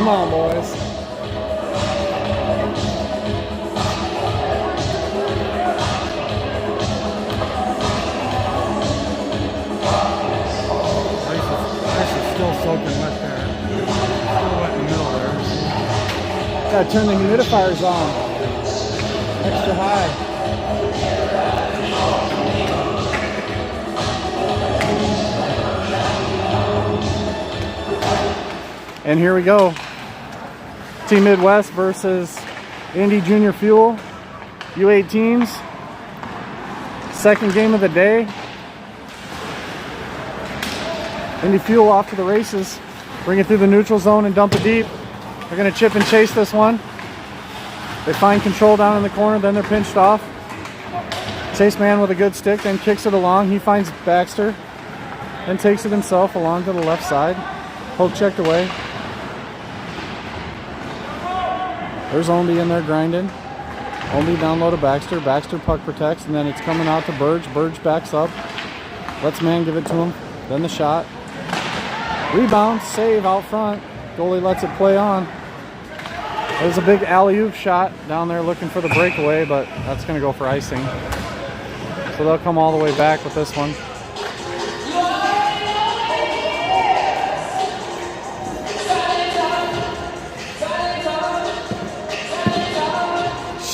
Come on, boys. Still soaking wet there. Still wet in the middle there. Gotta turn the humidifiers on. Extra high. And here we go. Team Midwest versus Indy Junior Fuel. U18s. Second game of the day. Indy Fuel off to the races. Bring it through the neutral zone and dump it deep. They're going to chip and chase this one. They find control down in the corner, then they're pinched off. Chase man with a good stick, then kicks it along. He finds Baxter, then takes it himself along to the left side. Poke checked away. There's Indy in there grinding. Indy down low to Baxter. Baxter puck protects, and then it's coming out to Burge. Burge backs up. Lets man give it to him. Then the shot. Rebound, save out front. Goalie lets it play on. There's a big alley-oop shot down there looking for the breakaway, but that's going to go for icing. So they'll come all the way back with this one.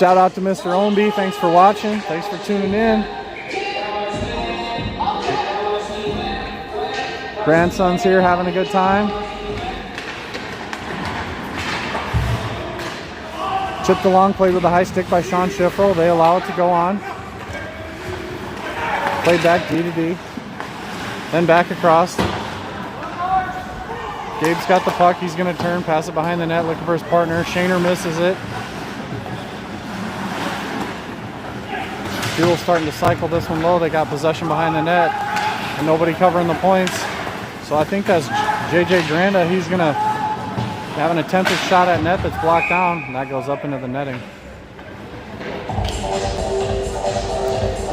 Shout out to Mr. Ownby. Thanks for watching. Thanks for tuning in. Grandson's here having a good time. Chipped along, played with a high stick by Sean Schiffrel. They allow it to go on. Played back D to D. Then back across. Gabe's got the puck. He's going to turn, pass it behind the net, looking for his partner. Shaner misses it. Fuel's starting to cycle this one low. They got possession behind the net and nobody covering the points. So I think that's JJ Granda. He's going to have an attempted shot at net that's blocked down, and that goes up into the netting. Is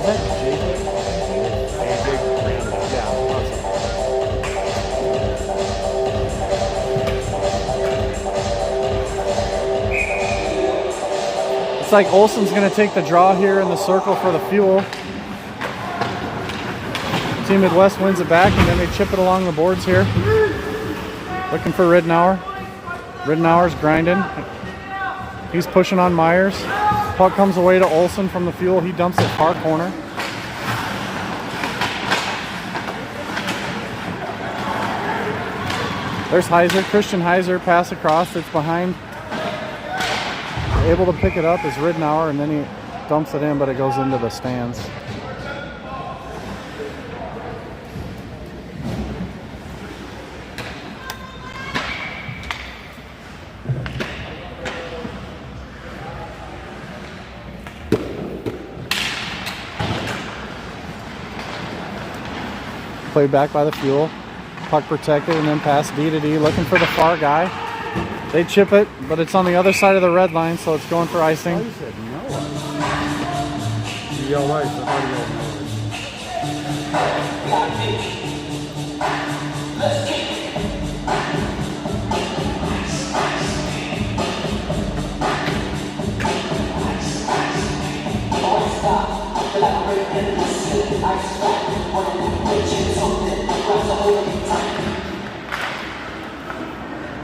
that JJ? It's like Olsen's going to take the draw here in the circle for the Fuel. Team Midwest wins it back, and then they chip it along the boards here. Looking for Ridenour. Ridenour's grinding. He's pushing on Myers. Puck comes away to Olsen from the Fuel. He dumps it far corner. There's Heiser. Christian Heiser pass across. It's behind. Able to pick it up is Ridenour, and then he dumps it in, but it goes into the stands. Played back by the Fuel. Puck protected and then pass D to D, looking for the far guy. They chip it, but it's on the other side of the red line, so it's going for icing. Oh, you said no. You yelled ice. I thought you yelled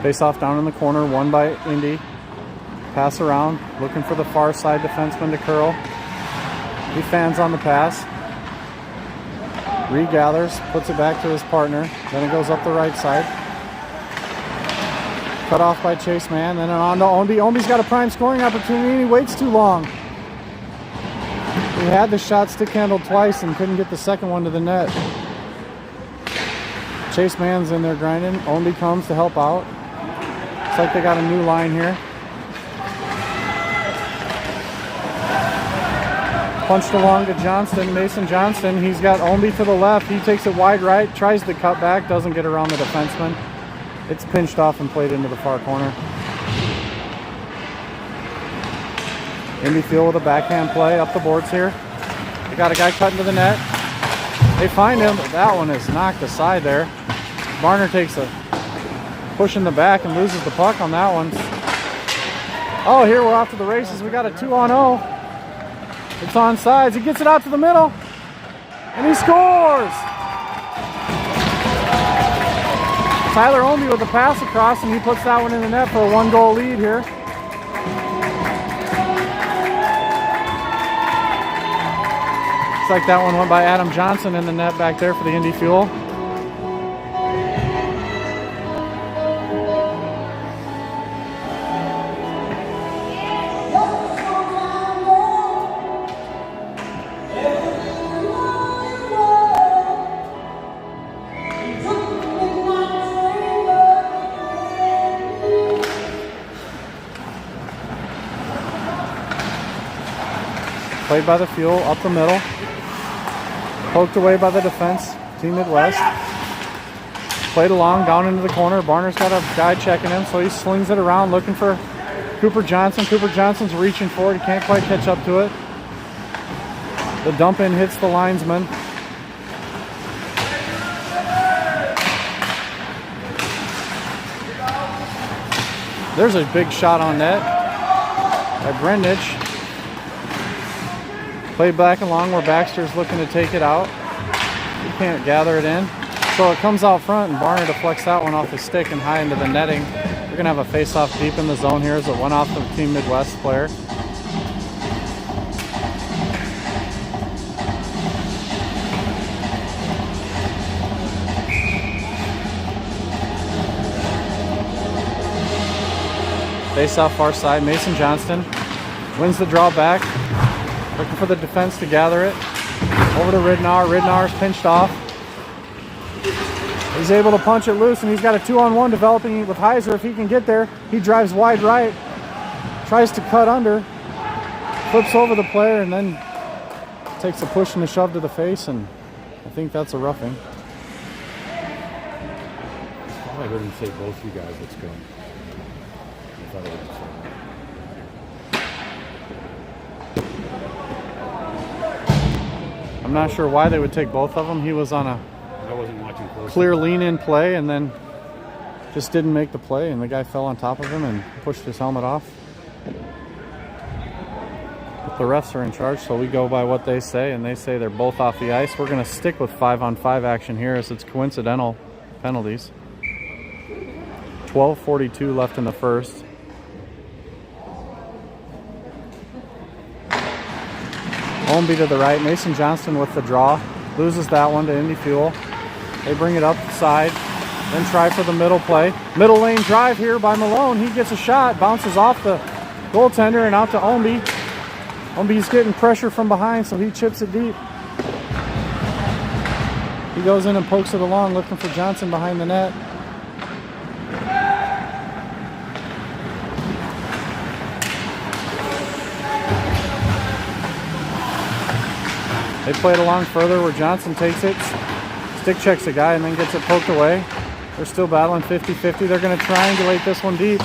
Face off down in the corner, won by Indy. Pass around, looking for the far side defenseman to curl. He fans on the pass. Regathers, puts it back to his partner. Then it goes up the right side. Cut off by Chase Man, then on to Ownby. Ownby's got a prime scoring opportunity and he waits too long. He had the shot stick handled twice and couldn't get the second one to the net. Chase Man's in there grinding. Ownby comes to help out. Looks like they got a new line here. Punched along to Johnston, Mason Johnston. He's got Ownby to the left. He takes it wide right, tries to cut back, doesn't get around the defenseman. It's pinched off and played into the far corner. Indy Field with a backhand play up the boards here. They got a guy cutting to the net. They find him, but that one is knocked aside there. Barner takes a pushing the back and loses the puck on that one. Oh, here we're off to the races. We got a 2-on-0. It's on sides. He gets it out to the middle. And he scores! Tyler Omby with a pass across, and he puts that one in the net for a 1-goal lead here. Looks like that one went by Adam Johnson in the net back there for the Indy Fuel. Played by the Fuel, up the middle. Poked away by the defense, Team Midwest. Played along, down into the corner. Barner's got a guy checking him, so he slings it around looking for Cooper Johnson. Cooper Johnson's reaching for it. He can't quite catch up to it. The dump in hits the linesman. There's a big shot on net by Brendich. Played back and where Baxter's looking to take it out. He can't gather it in. So it comes out front, and Barner deflects that one off his stick and high into the netting. We're going to have a face-off deep in the zone here as it went off the Team Midwest player. Face-off far side. Mason Johnston wins the draw back. Looking for the defense to gather it. Over to Ridnour. Ridnour's pinched off. He's able to punch it loose, and he's got a 2-on-1 developing with Heiser. If he can get there, he drives wide right. Tries to cut under. Flips over the player, and then takes a push and a shove to the face, and I think that's a roughing. I heard him say both you guys, let's go. I thought it was the same. I'm not sure why they would take both of them. He was on a I wasn't watching closely. clear lean-in play and then just didn't make the play, and the guy fell on top of him and pushed his helmet off. But the refs are in charge, so we go by what they say, and they say they're both off the ice. We're going to stick with 5-on-5 action here as it's coincidental penalties. 12:42 left in the first. Omby to the right. Mason Johnston with the draw. Loses that one to Indy Fuel. They bring it up the side. Then try for the middle play. Middle lane drive here by Malone. He gets a shot. Bounces off the goaltender and out to Omby. Omby's getting pressure from behind, so he chips it deep. He goes in and pokes it along, looking for Johnson behind the net. They play it along further where Johnson takes it, stick checks a guy, and then gets it poked away. They're still battling 50-50. They're going to triangulate this one deep.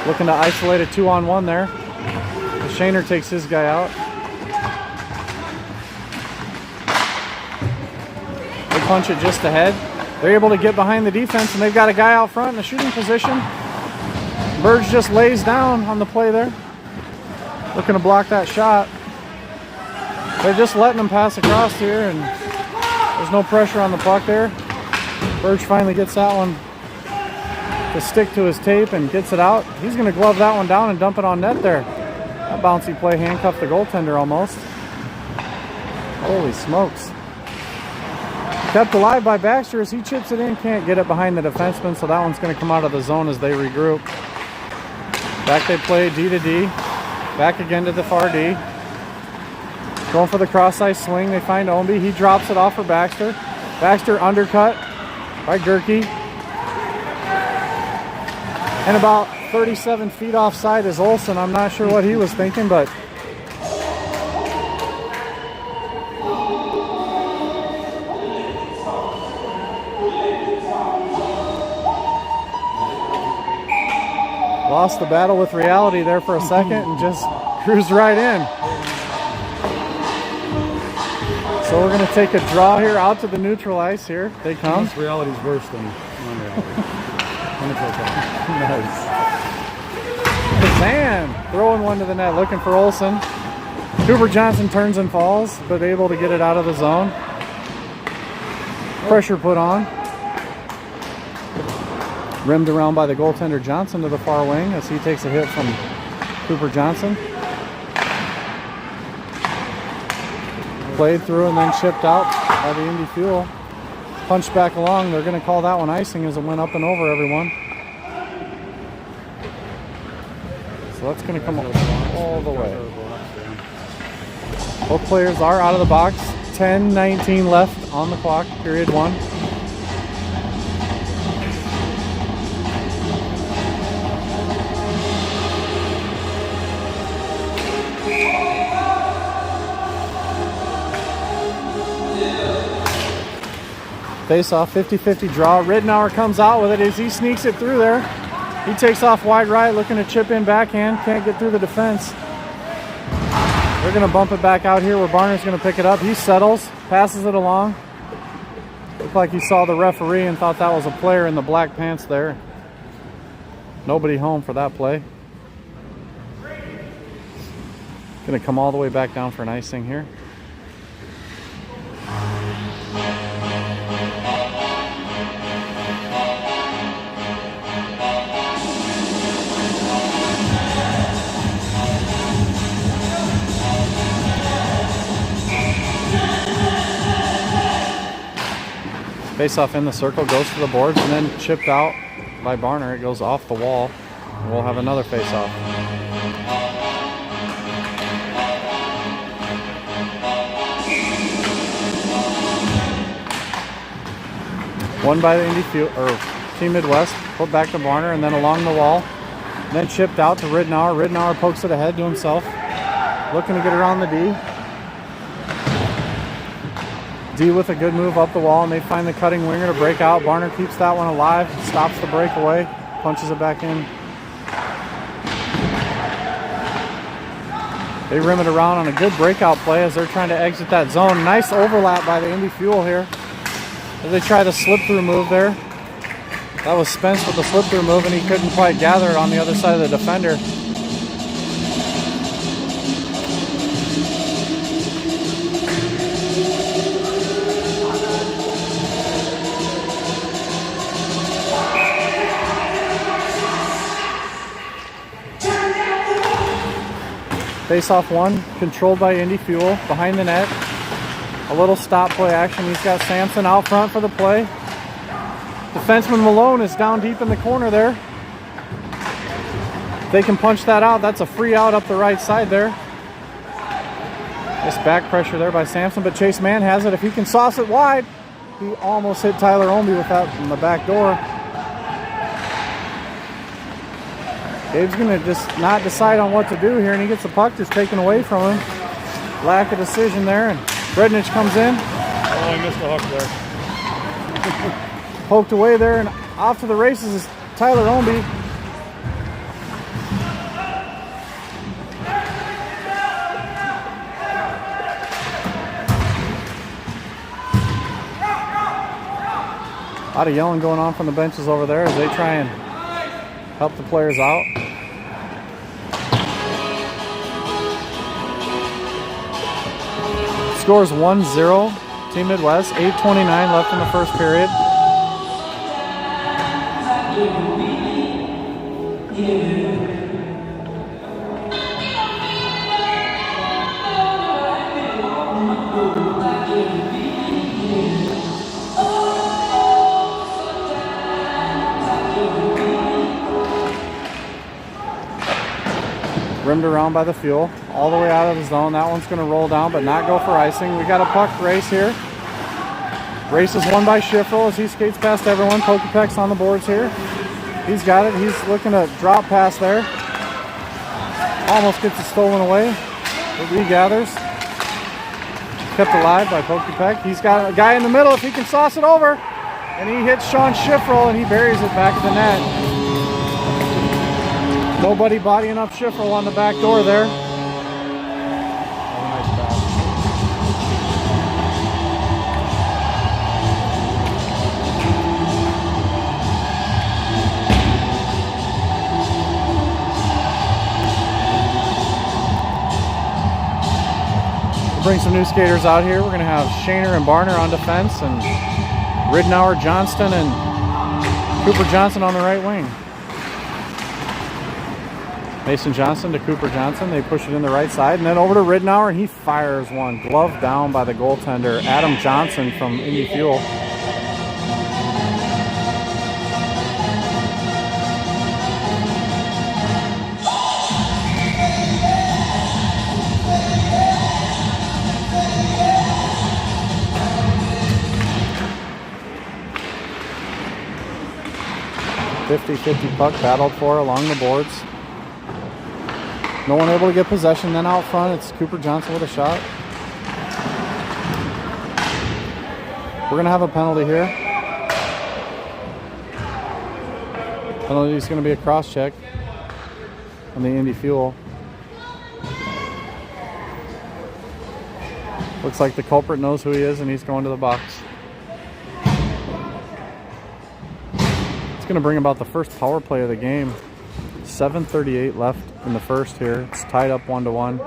Looking to isolate a 2-on-1 there. Shaner takes his guy out. They punch it just ahead. They're able to get behind the defense, and they've got a guy out front in the shooting position. Burge just lays down on the play there. Looking to block that shot. They're just letting them pass across here, and there's no pressure on the puck there. Burge finally gets that one to stick to his tape and gets it out. He's going to glove that one down and dump it on net there. That bouncy play handcuffed the goaltender almost. Holy smokes. Kept alive by Baxter as he chips it in. Can't get it behind the defenseman, so that one's going to come out of the zone as they regroup. Back they play D to D. Back again to the far D. Going for the cross-ice swing. They find Omby. He drops it off for Baxter. Baxter undercut by Gerke. And about 37 feet offside is Olsen. I'm not sure what he was thinking, but lost the battle with reality there for a second and just cruised right in. So we're going to take a draw here out to the neutral ice here. They come. This reality is worse than non-reality. Nice. Kazan throwing one to the net, looking for Olsen. Cooper Johnson turns and falls, but able to get it out of the zone. Pressure put on. Rimmed around by the goaltender Johnson to the far wing as he takes a hit from Cooper Johnson. Played through and then chipped out by the Indy Fuel. Punched back along. They're going to call that one icing as it went up and over everyone. So that's going to come all the way. Both players are out of the box. 10:19 left on the clock, period 1. Face off, 50-50 draw. Rittenauer comes out with it as he sneaks it through there. He takes off wide right, looking to chip in backhand. Can't get through the defense. They're going to bump it back out here where Barner's going to pick it up. He settles, passes it along. Looked like he saw the referee and thought that was a player in the black pants there. Nobody home for that play. Going to come all the way back down for an icing here. Face off in the circle, goes to the boards, and then chipped out by Barner. It goes off the wall, and we'll have another face off. Won by the Indy Fuel, or Team Midwest, put back to Barner, and then along the wall, and then chipped out to Rittenauer. Rittenauer pokes it ahead to himself, looking to get around the D. D with a good move up the wall, and they find the cutting winger to break out. Barner keeps that one alive, stops the breakaway, punches it back in. They rim it around on a good breakout play as they're trying to exit that zone. Nice overlap by the Indy Fuel here as they try the slip-through move there. That was Spence with the slip-through move, and he couldn't quite gather it on the other side of the defender. Face-off one, controlled by Indy Fuel, behind the net. A little stop play action. He's got Sampson out front for the play. Defenseman Malone is down deep in the corner there. If they can punch that out, that's a free out up the right side there. Nice back pressure there by Sampson, but Chase Mann has it. If he can sauce it wide, he almost hit Tyler Omby with that from the back door. Gabe's going to just not decide on what to do here, and he gets the puck just taken away from him. Lack of decision there, and Brednich comes in. Oh, I missed the hook there. Poked away there, and off to the races is Tyler Omby. A lot of yelling going on from the benches over there as they try and help the players out. Scores 1-0, Team Midwest. 8:29 left in the first period. Rimmed around by the Fuel, all the way out of the zone. That one's going to roll down, but not go for icing. We got a puck race here. Race is won by Schiffel as he skates past everyone. Pokepek's on the boards here. He's got it. He's looking to drop pass there. Almost gets it stolen away. It regathers. Kept alive by Pokepek. He's got a guy in the middle if he can sauce it over. And he hits Sean Schiffel and he buries it back at the net. Nobody bodying up Schiffel on the back door there. Oh, nice pass. bring some new skaters out here. We're going to have Shaner and Barner on defense, and Ridnour, Johnston, and Cooper Johnson on the right wing. Mason Johnson to Cooper Johnson. They push it in the right side, and then over to Ridnour, and he fires one. Glove down by the goaltender, Adam Johnson from Indy Fuel. .50-50 puck battled for along the boards. No one able to get possession. Then out front, it's Cooper Johnson with a shot. We're going to have a penalty here. Penalty is going to be a cross check on the Indy Fuel. Looks like the culprit knows who he is, and he's going to the box. It's going to bring about the first power play of the game. 7:38 left in the first here. It's tied up 1-1.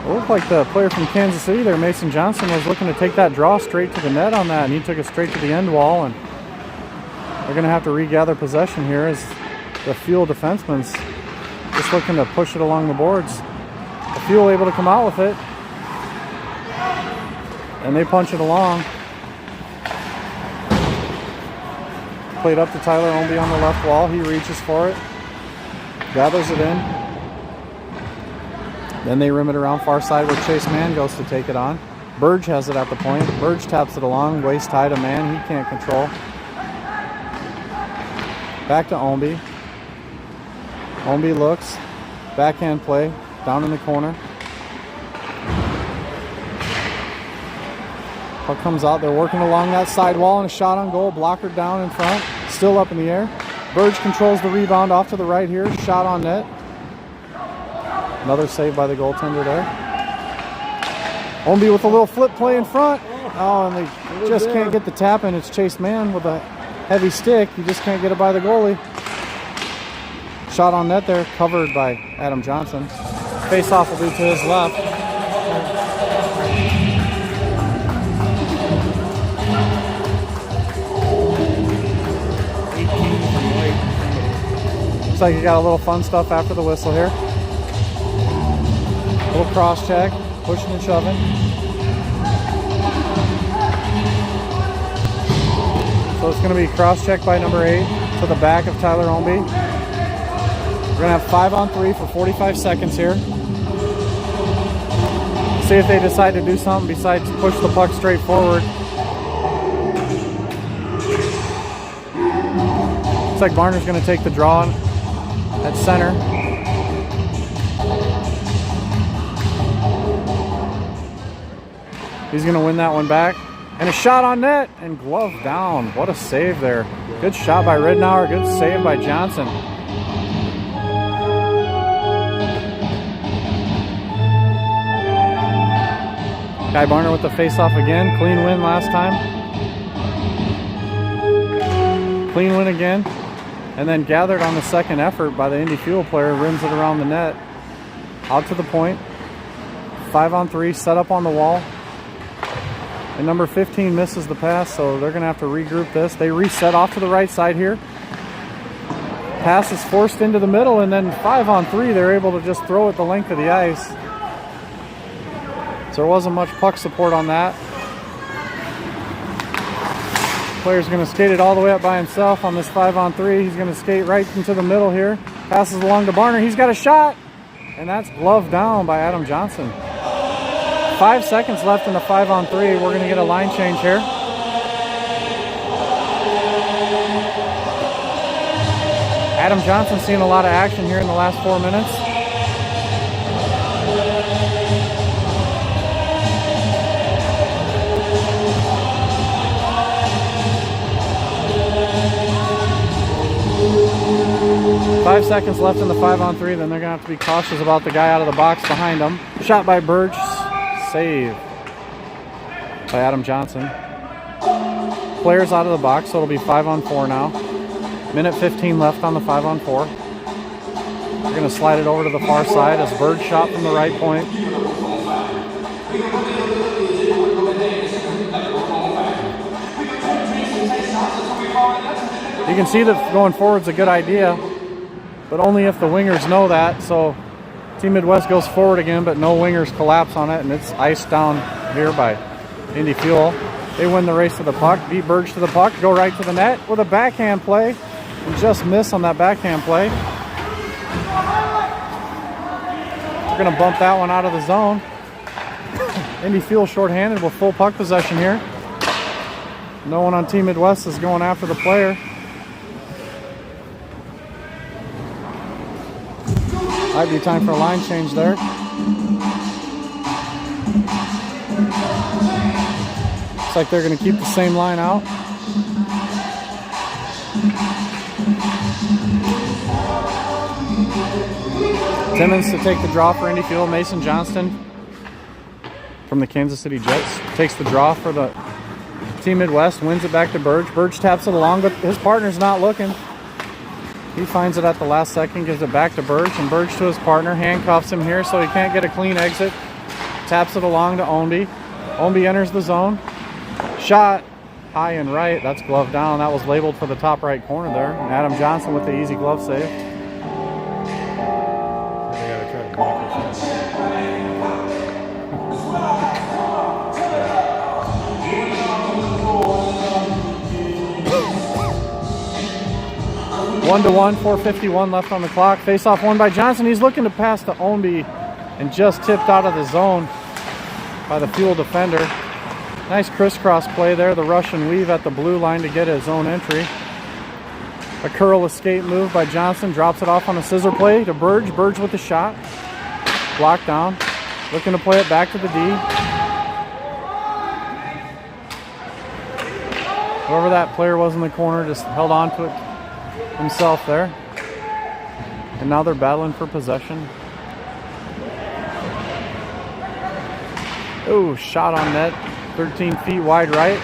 It looked like the player from Kansas City there, Mason Johnson, was looking to take that draw straight to the net on that, and he took it straight to the end wall, and they're going to have to regather possession here as the Fuel defenseman's just looking to push it along the boards. The Fuel able to come out with it, and they punch it along. Played up to Tyler Ownby on the left wall. He reaches for it, gathers it in. Then they rim it around far side where Chase Mann goes to take it on. Burge has it at the point. Burge taps it along, waist high to Mann. He can't control. Back to Ownby. Ownby looks. Backhand play down in the corner. Puck comes out. They're working along that side wall, and a shot on goal. Blocker down in front. Still up in the air. Burge controls the rebound off to the right here. Shot on net. Another save by the goaltender there. Ownby with a little flip play in front. Oh, and they just can't get the tap in. It's Chase Mann with a heavy stick. You just can't get it by the goalie. Shot on net there, covered by Adam Johnson. Face-off will be to his left. Looks like you got a little fun stuff after the whistle here. Little cross check, pushing and shoving. So it's going to be cross check by number 8 to the back of Tyler Ownby. We're going to have 5-on-3 for 45 seconds here. See if they decide to do something besides push the puck straight forward. Looks like Barner's going to take the draw at center. He's going to win that one back. And a shot on net and glove down. What a save there. Good shot by Ridnour. Good save by Johnson. Guy Barner with the face-off again. Clean win last time. Clean win again. And then gathered on the second effort by the Indy Fuel player. Rims it around the net. Out to the point. 5-on-3. Set up on the wall. And number 15 misses the pass, so they're going to have to regroup this. They reset off to the right side here. Pass is forced into the middle, and then 5-on-3, they're able to just throw it the length of the ice. So there wasn't much puck support on that. Player's going to skate it all the way up by himself on this 5-on-3. He's going to skate right into the middle here. Passes along to Barner. He's got a shot, and that's gloved down by Adam Johnson. 5 seconds left in the 5-on-3. We're going to get a line change here. Adam Johnson seeing a lot of action here in the last 4 minutes. Five seconds left in the 5-on-3. Then they're going to have to be cautious about the guy out of the box behind them. Shot by Burge. Save. by Adam Johnson. Players out of the box, so it'll be 5-on-4 now. Minute 15 left on the 5-on-4. We're going to slide it over to the far side as Bird shot from the right point. You can see that going forward is a good idea, but only if the wingers know that. So Team Midwest goes forward again, but no wingers collapse on it, and it's iced down here by Indy Fuel. They win the race to the puck, beat Burge to the puck, go right to the net with a backhand play, and just miss on that backhand play. We're going to bump that one out of the zone. Indy Fuel shorthanded with full puck possession here. No one on Team Midwest is going after the player. Might be time for a line change there. Looks like they're going to keep the same line out. Timmons to take the draw for Indy Fuel. Mason Johnston from the Kansas City Jets takes the draw for the Team Midwest, wins it back to Burge. Burge taps it along, but his partner's not looking. He finds it at the last second, gives it back to Burge, and Burge to his partner, handcuffs him here so he can't get a clean exit. Taps it along to Ownby. Ownby enters the zone. Shot high and right. That's glove down. That was labeled for the top right corner there. And Adam Johnson with the easy glove save. They gotta try to block or something. 1-1, 4:51 left on the clock. Face-off won by Johnson. He's looking to pass to Ownby and just tipped out of the zone by the Fuel defender. Nice crisscross play there. The Russian weave at the blue line to get his own entry. A curl escape move by Johnson. Drops it off on a scissor play to Burge. Burge with the shot. Blocked down. Looking to play it back to the D. Whoever that player was in the corner just held on to it himself there. And now they're battling for possession. Oh, shot on net. 13 feet wide right.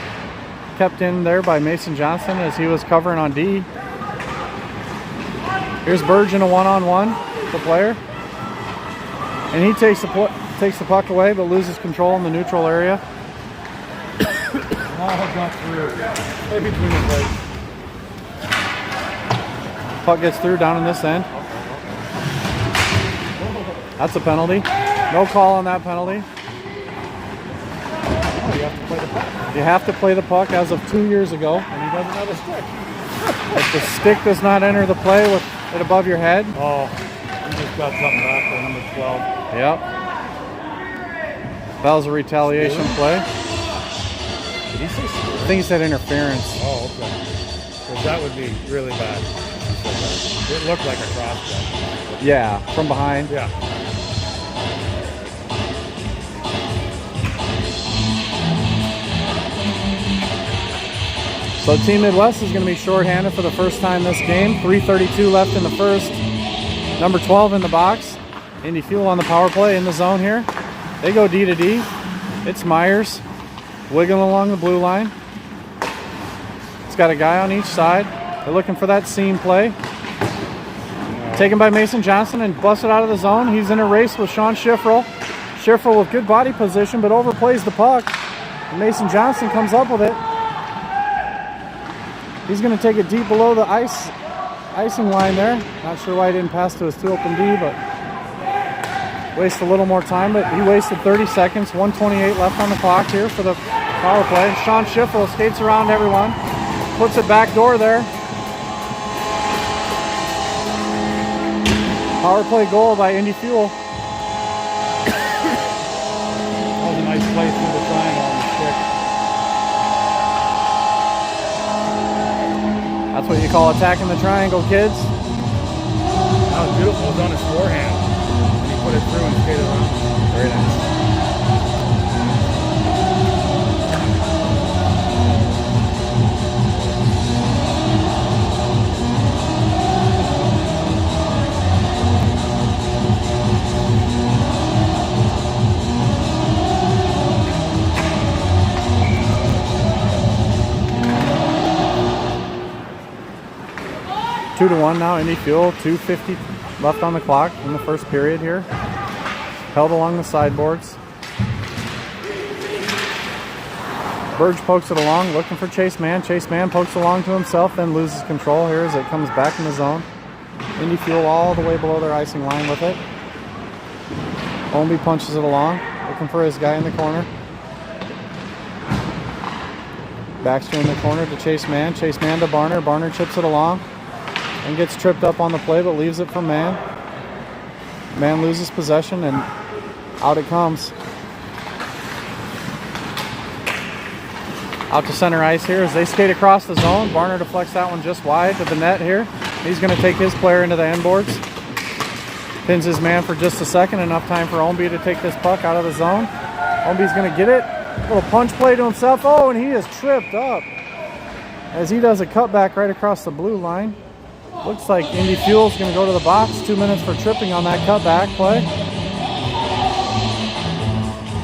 Kept in there by Mason Johnson as he was covering on D. Here's Burge in a one-on-one, the player. And he takes the puck away but loses control in the neutral area. Oh, got through. Right between the legs. Puck gets through down in this end. That's a penalty. No call on that penalty. Oh, you have to play the puck. You have to play the puck as of 2 years ago. And he doesn't have a stick. If the stick does not enter the play with it above your head. Oh, he just got something back there, number 12. Yep. That was a retaliation play. Did he say steer? I think he said interference. Oh, okay. Because that would be really bad. It looked like a cross check. Yeah, from behind. Yeah. So Team Midwest is going to be shorthanded for the first time this game. 3:32 left in the first. Number 12 in the box. Indy Fuel on the power play in the zone here. They go D to D. It's Myers wiggling along the blue line. It's got a guy on each side. They're looking for that seam play. Taken by Mason Johnson and busted out of the zone. He's in a race with Sean Schifferl. Schifferl with good body position but overplays the puck. And Mason Johnson comes up with it. He's going to take it deep below the icing line there. Not sure why he didn't pass to his two open D, but waste a little more time. But he wasted 30 seconds. 1:28 left on the clock here for the power play. Sean Schifferl skates around everyone. Puts it back door there. Power play goal by Indy Fuel. That was a nice play through the triangle on the stick. That's what you call attacking the triangle, kids. That was beautiful. It was on his forehand. And he put it through and skated around. Very nice. 2-1 now, Indy Fuel. 2:50 left on the clock in the first period here. Held along the sideboards. Burge pokes it along, looking for Chase Man. Chase Man pokes along to himself, then loses control here as it comes back in the zone. Indy Fuel all the way below their icing line with it. Omby punches it along, looking for his guy in the corner. Baxter in the corner to Chase Man. Chase Man to Barner. Barner chips it along and gets tripped up on the play, but leaves it for Man. Man loses possession, and out it comes. Out to center ice here as they skate across the zone. Barner deflects that one just wide to the net here. He's going to take his player into the end boards. Pins his man for just a second. Enough time for Omby to take this puck out of the zone. Omby's going to get it. Little punch play to himself. Oh, and he is tripped up as he does a cutback right across the blue line. Looks like Indy Fuel's going to go to the box. 2 minutes for tripping on that cutback play.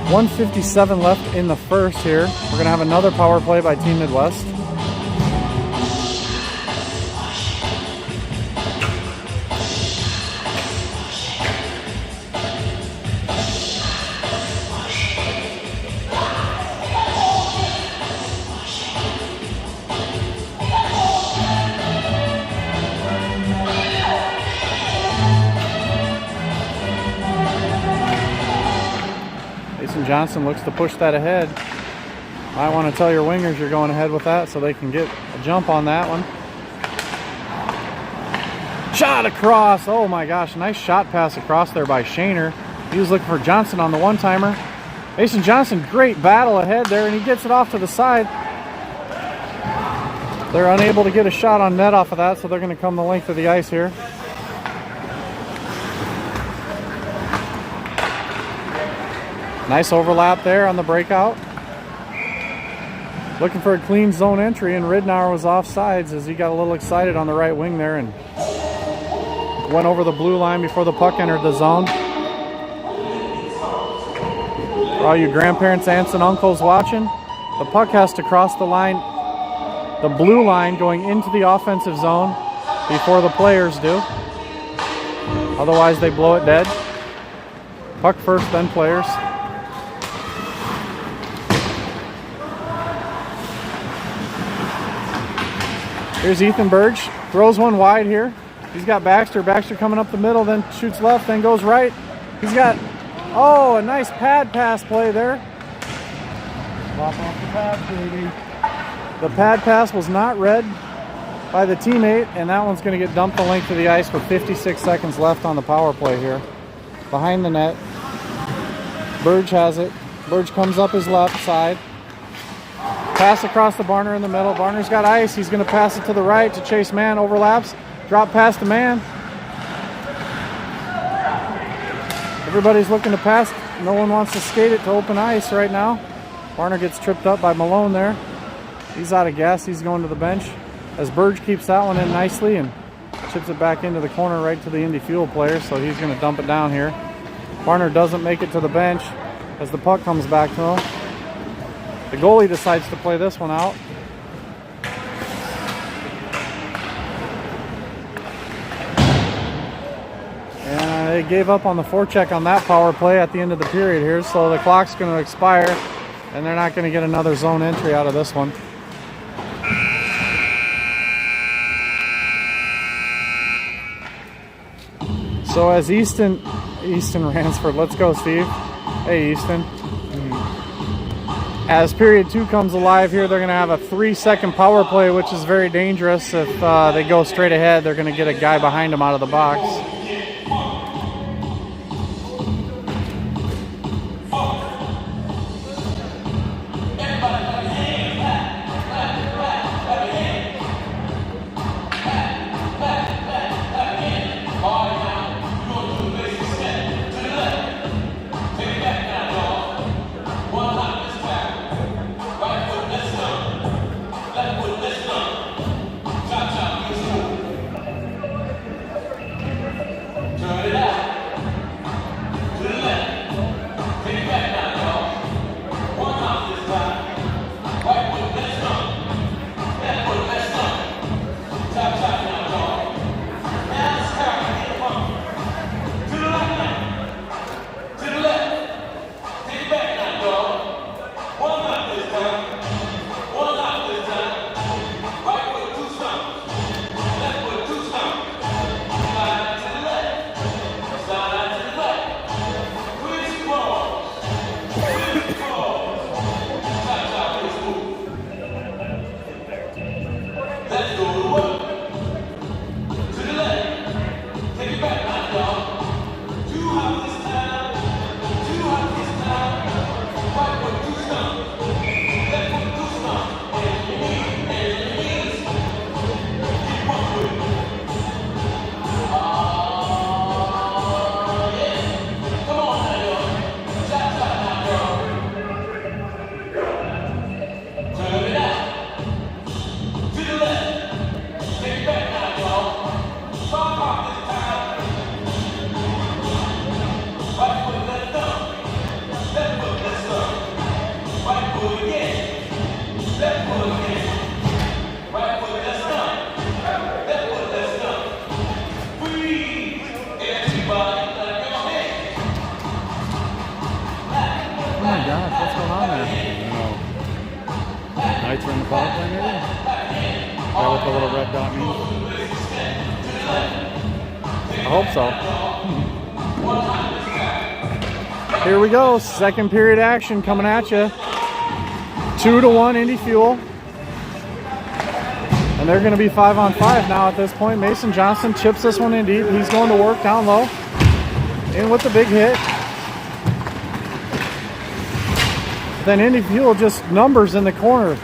1:57 left in the first here. We're going to have another power play by Team Midwest. Johnson looks to push that ahead. I want to tell your wingers you're going ahead with that so they can get a jump on that one. Shot across. Oh my gosh, nice shot pass across there by Shaner. He was looking for Johnson on the one-timer. Mason Johnson, great battle ahead there, and he gets it off to the side. They're unable to get a shot on net off of that, so they're going to come the length of the ice here. Nice overlap there on the breakout. Looking for a clean zone entry, and Ridnour was offsides as he got a little excited on the right wing there and went over the blue line before the puck entered the zone. For all you grandparents, aunts, and uncles watching, the puck has to cross the line, the blue line going into the offensive zone before the players do. Otherwise, they blow it dead. Puck first, then players. Here's Ethan Burge, throws one wide here. He's got Baxter. Baxter coming up the middle, then shoots left, then goes right. He's got, oh, a nice pad pass play there. Lock off the pad, baby. The pad pass was not read by the teammate, and that one's going to get dumped the length of the ice with 56 seconds left on the power play here. Behind the net. Burge has it. Burge comes up his left side. Pass across the Barner in the middle. Barner's got ice. He's going to pass it to the right to Chase Man. Overlaps. Drop past the man. Everybody's looking to pass. No one wants to skate it to open ice right now. Barner gets tripped up by Malone there. He's out of gas. He's going to the bench. As Burge keeps that one in nicely and chips it back into the corner right to the Indy Fuel player. So he's going to dump it down here. Barner doesn't make it to the bench as the puck comes back to him. The goalie decides to play this one out. And they gave up on the forecheck on that power play at the end of the period here, so the clock's going to expire, and they're not going to get another zone entry out of this one. So as Easton Ransford, let's go, Steve. Hey, Easton. As period 2 comes alive here, they're going to have a 3-second power play, which is very dangerous. If they go straight ahead, they're going to get a guy behind them out of the box. Oh my gosh, what's going on there? Knights are in the power play, maybe? That what the little red dot means? I hope so. Here we go, second period action coming at you. 2-1 Indy Fuel. And they're going to be 5-on-5 now at this point. Mason Johnson chips this one in deep. He's going to work down low. In with the big hit. Then Indy Fuel just numbers in the corner.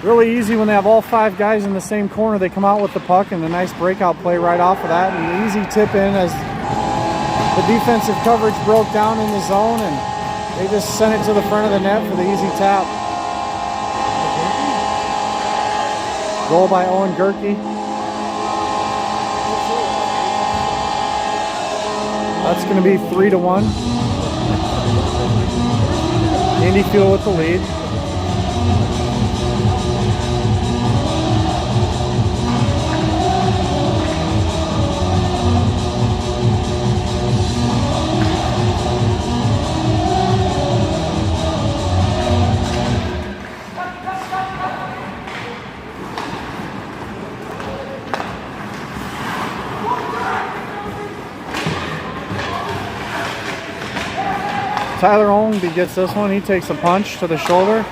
Really easy when they have all 5 guys in the same corner. They come out with the puck and a nice breakout play right off of that. And an easy tip in as the defensive coverage broke down in the zone. And they just sent it to the front of the net for the easy tap. Goal by Owen Gerke. That's going to be 3-1. Indy Fuel with the lead. Tyler Ownby gets this one. He takes a punch to the shoulder.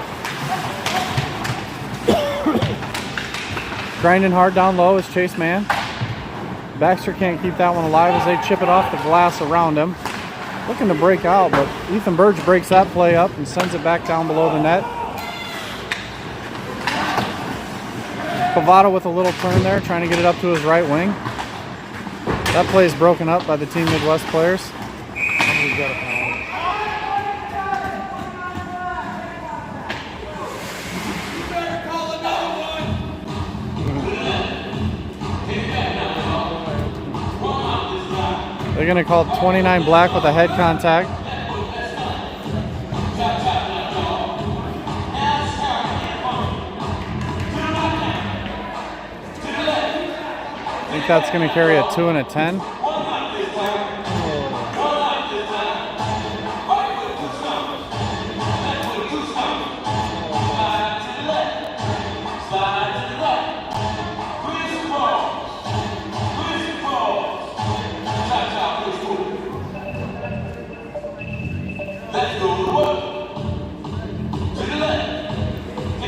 Grinding hard down low is Chase Mann. Baxter can't keep that one alive as they chip it off the glass around him. Looking to break out, but Ethan Burge breaks that play up and sends it back down below the net. Pavada with a little turn there, trying to get it up to his right wing. That play is broken up by the Team Midwest players. They're going to call 29 black with a head contact. I think that's going to carry a 2 and a 10.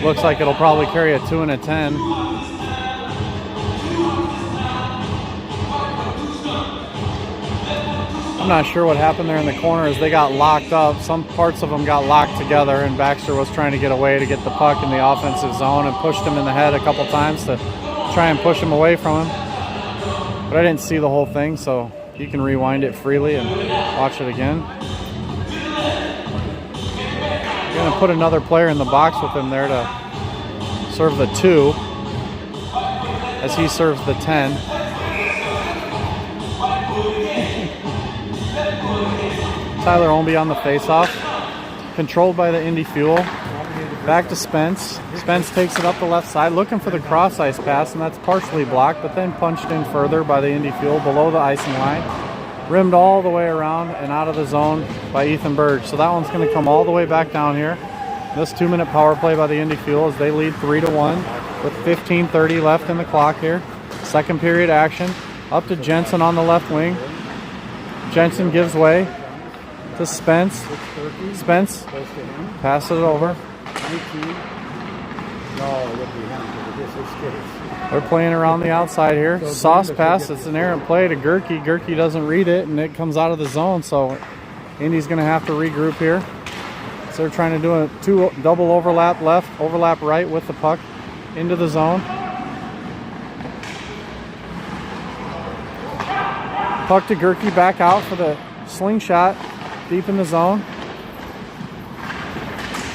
Looks like it'll probably carry a 2 and a 10. I'm not sure what happened there in the corner as they got locked up. Some parts of them got locked together and Baxter was trying to get away to get the puck in the offensive zone and pushed him in the head a couple times to try and push him away from him. But I didn't see the whole thing, so you can rewind it freely and watch it again. Going to put another player in the box with him there to serve the 2 as he serves the 10. Tyler Ownby on the faceoff, controlled by the Indy Fuel. Back to Spence. Spence takes it up the left side, looking for the cross ice pass, and that's partially blocked, but then punched in further by the Indy Fuel below the icing line. Rimmed all the way around and out of the zone by Ethan Burge. So that one's going to come all the way back down here. This 2-minute power play by the Indy Fuel as they lead 3-1 with 15:30 left in the clock here. Second period action. Up to Jensen on the left wing. Jensen gives way to Spence. Spence passes it over. They're playing around the outside here. Sauce pass. It's an errant play to Gerke. Gerke doesn't read it, and it comes out of the zone. So Indy's going to have to regroup here. So they're trying to do a 2 double overlap left, overlap right with the puck into the zone. Puck to Gerke, back out for the slingshot deep in the zone.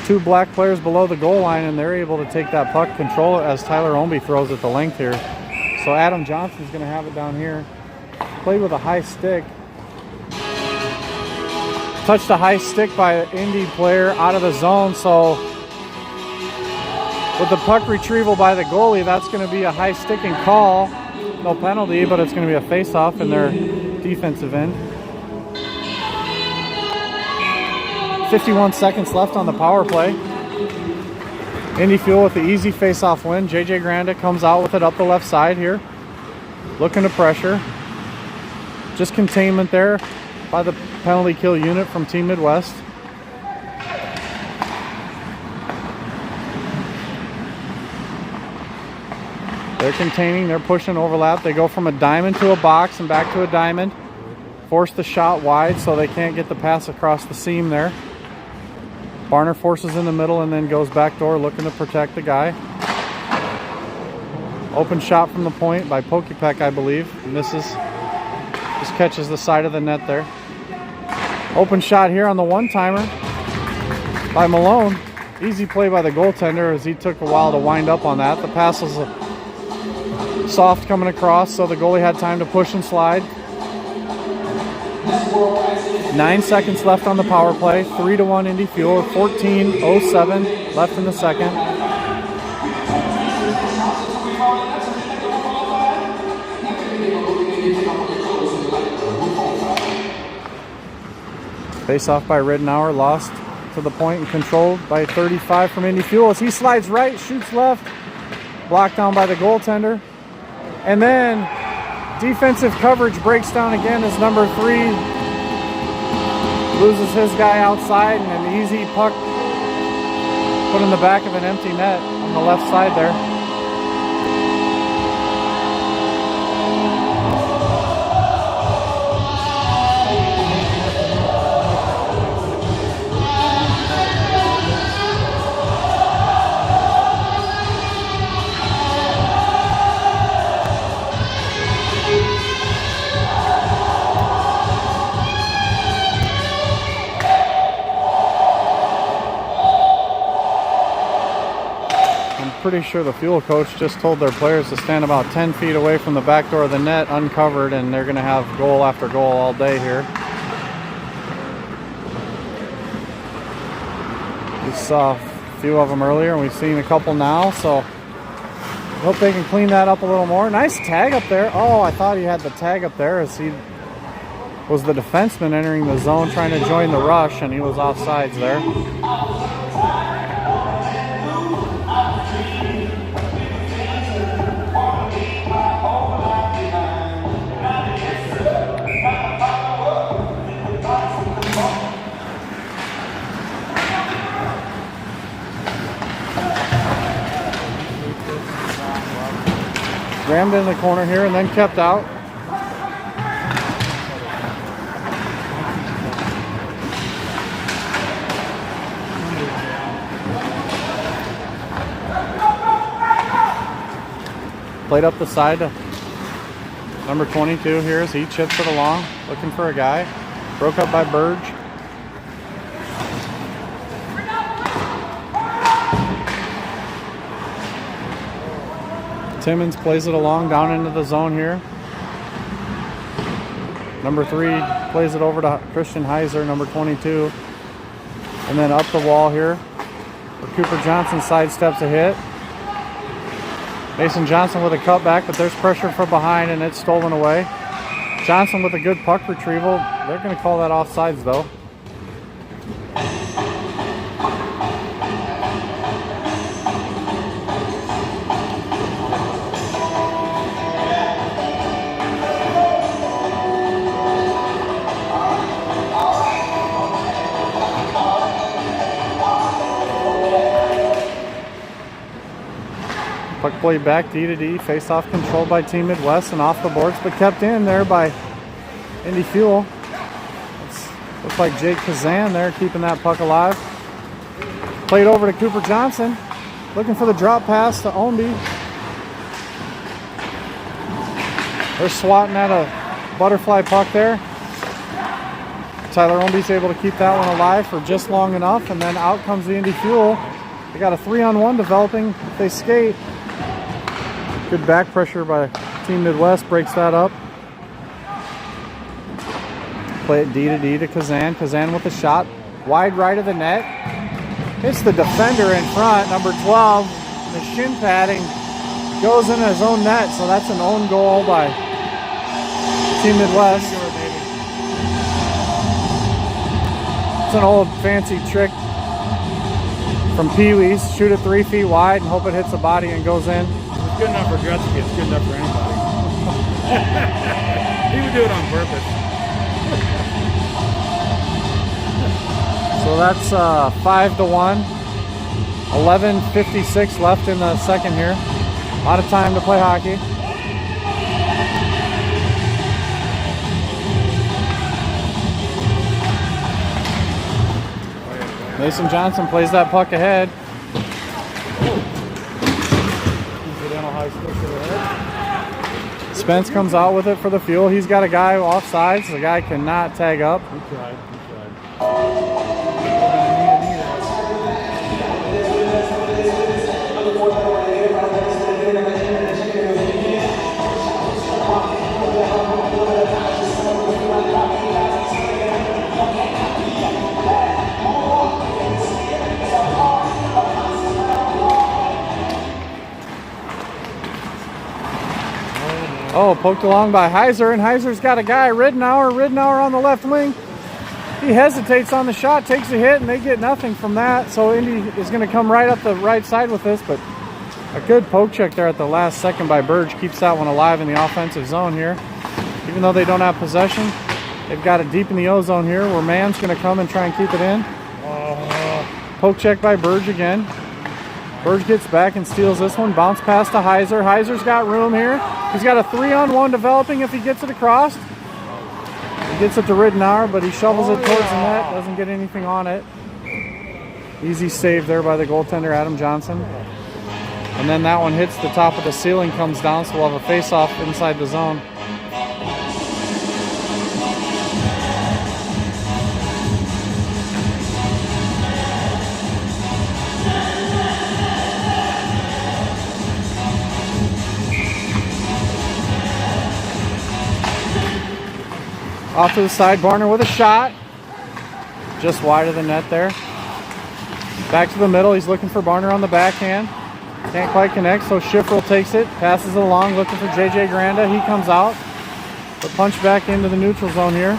2 black players below the goal line, and they're able to take that puck, control it as Tyler Ownby throws it the length here. So Adam Johnson's going to have it down here. Played with a high stick. Touched a high stick by an Indy player out of the zone, so With the puck retrieval by the goalie, that's going to be a high sticking call. No penalty, but it's going to be a face-off in their defensive end. 51 seconds left on the power play. Indy Fuel with the easy face-off win. JJ Granda comes out with it up the left side here. Looking to pressure. Just containment there by the penalty kill unit from Team Midwest. They're containing, they're pushing overlap. They go from a diamond to a box and back to a diamond. Force the shot wide so they can't get the pass across the seam there. Barner forces in the middle and then goes back door looking to protect the guy. Open shot from the point by Pokepek, I believe. Misses. Just catches the side of the net there. Open shot here on the one-timer by Malone. Easy play by the goaltender as he took a while to wind up on that. The pass was soft coming across, so the goalie had time to push and slide. 9 seconds left on the power play. 3-1 Indy Fuel. 14:07 left in the second. Face off by Ridenour, lost to the point and controlled by 35 from Indy Fuel as he slides right, shoots left, blocked down by the goaltender. And then defensive coverage breaks down again as number 3 loses his guy outside, and an easy puck put in the back of an empty net on the left side there. Pretty sure the Fuel coach just told their players to stand about 10 feet away from the back door of the net uncovered, and they're going to have goal after goal all day here. We saw a few of them earlier and we've seen a couple now, so hope they can clean that up a little more. Nice tag up there. Oh, I thought he had the tag up there as he was the defenseman entering the zone trying to join the rush, and he was offsides there. Rammed in the corner here and then kept out. Played up the side to number 22 here as he chips it along, looking for a guy. Broke up by Burge. Timmons plays it along down into the zone here. Number 3 plays it over to Christian Heiser, number 22. And then up the wall here where Cooper Johnson sidesteps a hit. Mason Johnson with a cutback, but there's pressure from behind and it's stolen away. Johnson with a good puck retrieval. They're going to call that offsides though. Puck played back D to D, face-off controlled by Team Midwest and off the boards, but kept in there by Indy Fuel. Looks like Jake Kazan there keeping that puck alive. Played over to Cooper Johnson, looking for the drop pass to Ownby. They're swatting at a butterfly puck there. Tyler Ownby's able to keep that one alive for just long enough, and then out comes the Indy Fuel. They got a 3-on-1 developing if they skate. Good back pressure by Team Midwest, breaks that up. Play it D to D to Kazan. Kazan with a shot. Wide right of the net. Hits the defender in front, number 12. and the shin padding goes into his own net, so that's an own goal by Team Midwest. It's an old fancy trick from Pee Wee's. Shoot it 3 feet wide and hope it hits the body and goes in. It's good enough for Gretzky. It's good enough for anybody. He would do it on purpose. So that's 5-1. 11:56 left in the second here. A lot of time to play hockey. Mason Johnson plays that puck ahead. Spence comes out with it for the fuel. He's got a guy offsides. The guy cannot tag up. He tried. Oh, poked along by Heiser, and Heiser's got a guy, Ridenour on the left wing. He hesitates on the shot, takes a hit, and they get nothing from that. So Indy is going to come right up the right side with this, but a good poke check there at the last second by Burge keeps that one alive in the offensive zone here. Even though they don't have possession, they've got it deep in the O zone here where Mann's going to come and try and keep it in. Poke check by Burge again. Burge gets back and steals this one. Bounce pass to Heiser. Heiser's got room here. He's got a 3-on-1 developing if he gets it across. He gets it to Ridenour, but he shovels it towards the net. Doesn't get anything on it. Easy save there by the goaltender, Adam Johnson. And then that one hits the top of the ceiling, comes down, so we'll have a face-off inside the zone. Off to the side, Barner with a shot. Just wide of the net there. Back to the middle, he's looking for Barner on the backhand. Can't quite connect, so Schifferl takes it, passes it along, looking for JJ Granda. He comes out. The punch back into the neutral zone here.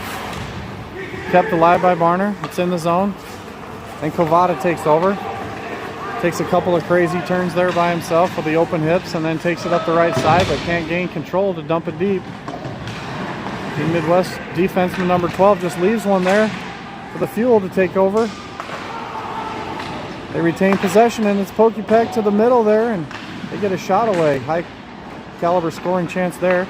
Kept alive by Barner. It's in the zone. And Kovada takes over. Takes a couple of crazy turns there by himself with the open hips and then takes it up the right side, but can't gain control to dump it deep. Team Midwest defenseman number 12 just leaves one there for the Fuel to take over. They retain possession and it's Pokey Peck to the middle there and they get a shot away. High caliber scoring chance there.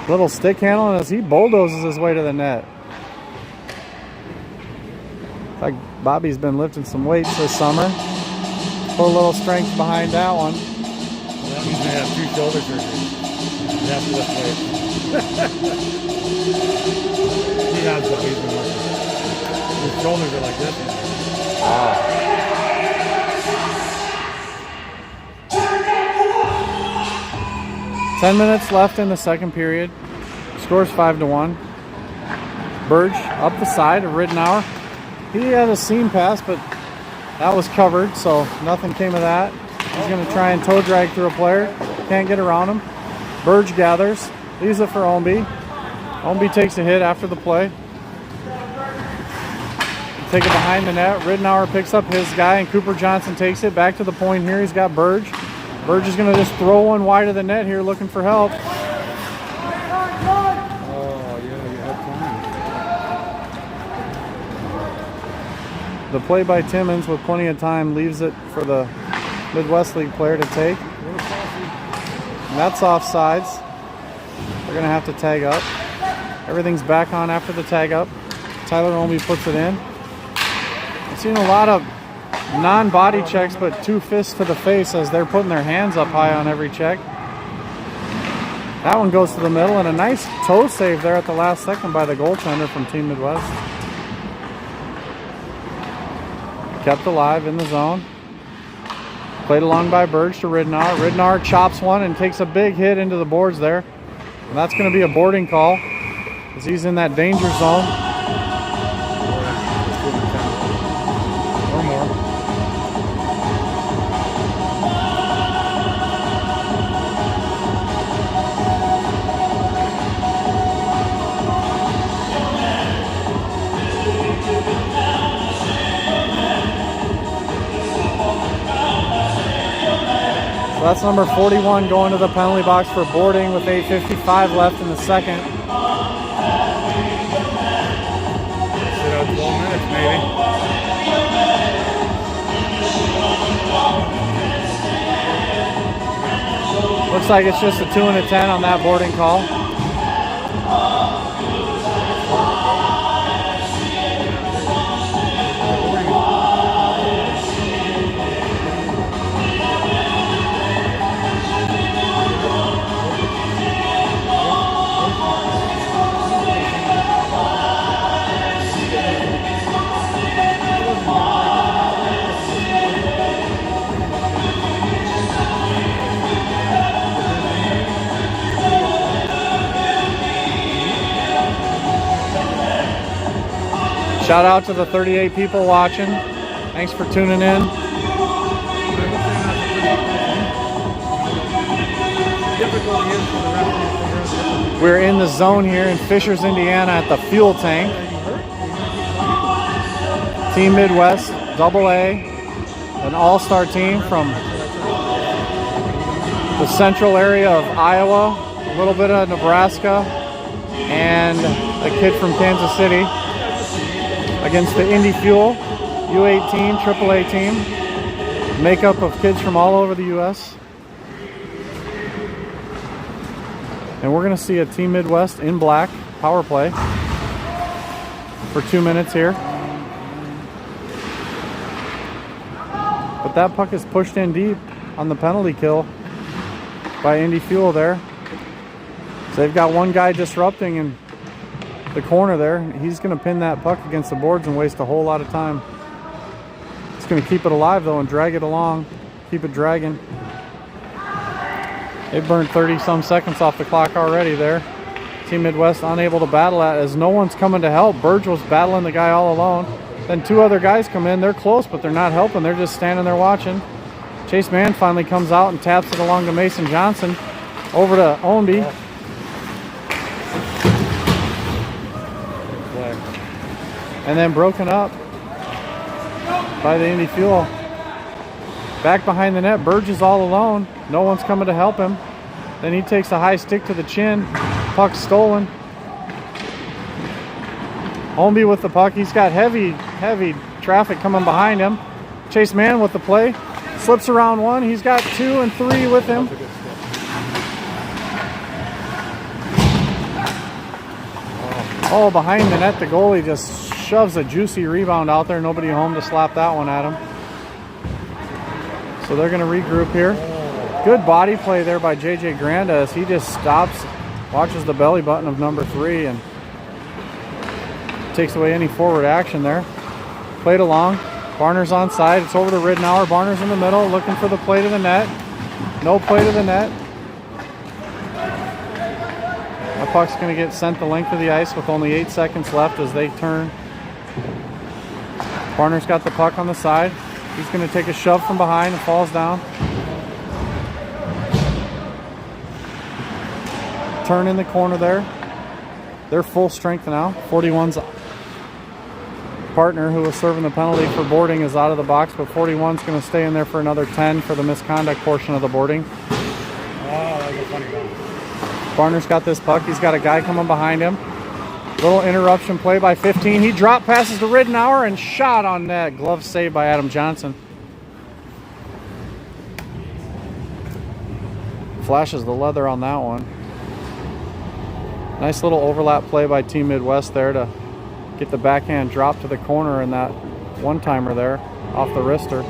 Little stick handling as he bulldozes his way to the net. Looks like Bobby's been lifting some weights this summer. Put a little strength behind that one. That means they have 2 shoulder surgeries. They have to lift weights. He has the he's been working. His shoulders are like this. Wow. Ten minutes left in the second period. Scores 5-1. Burge up the side of Ridenour. He had a seam pass, but that was covered, so nothing came of that. He's going to try and toe drag through a player. Can't get around him. Burge gathers. Leaves it for Ownby. Ownby takes a hit after the play. Take it behind the net. Ridenour picks up his guy, and Cooper Johnson takes it back to the point here. He's got Burge. Burge is going to just throw one wide of the net here, looking for help. Oh, yeah, you had time. The play by Timmons with plenty of time leaves it for the Midwest League player to take. And that's offsides. They're going to have to tag up. Everything's back on after the tag up. Tyler Ownby puts it in. I've seen a lot of non-body checks, but 2 fists to the face as they're putting their hands up high on every check. That one goes to the middle, and a nice toe save there at the last second by the goaltender from Team Midwest. Kept alive in the zone. Played along by Burge to Ridenour. Ridenour chops one and takes a big hit into the boards there. And that's going to be a boarding call as he's in that danger zone. Or more. So that's number 41 going to the penalty box for boarding with 8:55 left in the second. Sit out 12 minutes maybe. Looks like it's just a 2 and a 10 on that boarding call. Shout out to the 38 people watching. Thanks for tuning in. We're in the zone here in Fishers, Indiana at the fuel tank. Team Midwest, AA, an all-star team from the central area of Iowa, a little bit of Nebraska, and a kid from Kansas City against the Indy Fuel U18 AAA team. Makeup of kids from all over the U.S. And we're going to see a Team Midwest in black power play for 2 minutes here. But that puck is pushed in deep on the penalty kill by Indy Fuel there. So they've got one guy disrupting in the corner there. He's going to pin that puck against the boards and waste a whole lot of time. It's going to keep it alive though and drag it along, keep it dragging. They've burned 30-some seconds off the clock already there. Team Midwest unable to battle that as no one's coming to help. Burge was battling the guy all alone. Then two other guys come in. They're close, but they're not helping. They're just standing there watching. Chase Mann finally comes out and taps it along to Mason Johnson. Over to Ownby. And then broken up by the Indy Fuel. Back behind the net, Burge is all alone. No one's coming to help him. Then he takes a high stick to the chin. Puck stolen. Ownby with the puck. He's got heavy traffic coming behind him. Chase Mann with the play. Slips around one. He's got 2 and 3 with him. Oh, behind the net, the goalie just shoves a juicy rebound out there. Nobody home to slap that one at him. So they're going to regroup here. Good body play there by JJ Granda as he just stops, watches the belly button of number 3 and takes away any forward action there. Played along. Barner's on side. It's over to Ridenour. Barner's in the middle looking for the play to the net. No play to the net. The puck's going to get sent the length of the ice with only 8 seconds left as they turn. Barner's got the puck on the side. He's going to take a shove from behind and falls down. Turn in the corner there. They're full strength now. 41's partner who was serving the penalty for boarding is out of the box, but 41's going to stay in there for another 10 for the misconduct portion of the boarding. Oh, that was a funny one. Barner's got this puck. He's got a guy coming behind him. Little interruption play by 15. He drop passes to Ridenour and shot on net. Glove save by Adam Johnson. Flashes the leather on that one. Nice little overlap play by Team Midwest there to get the backhand drop to the corner and that one-timer there off the wrister.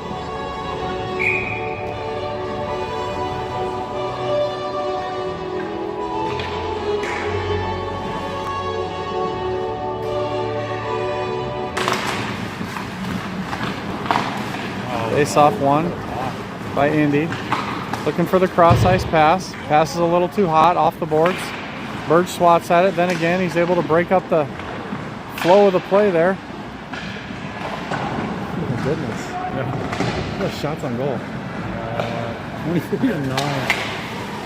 Face off one by Indy. Looking for the cross ice pass. Pass is a little too hot off the boards. Burge swats at it. Then again, he's able to break up the flow of the play there. Oh my goodness. Yeah. What shots on goal? 23 and 9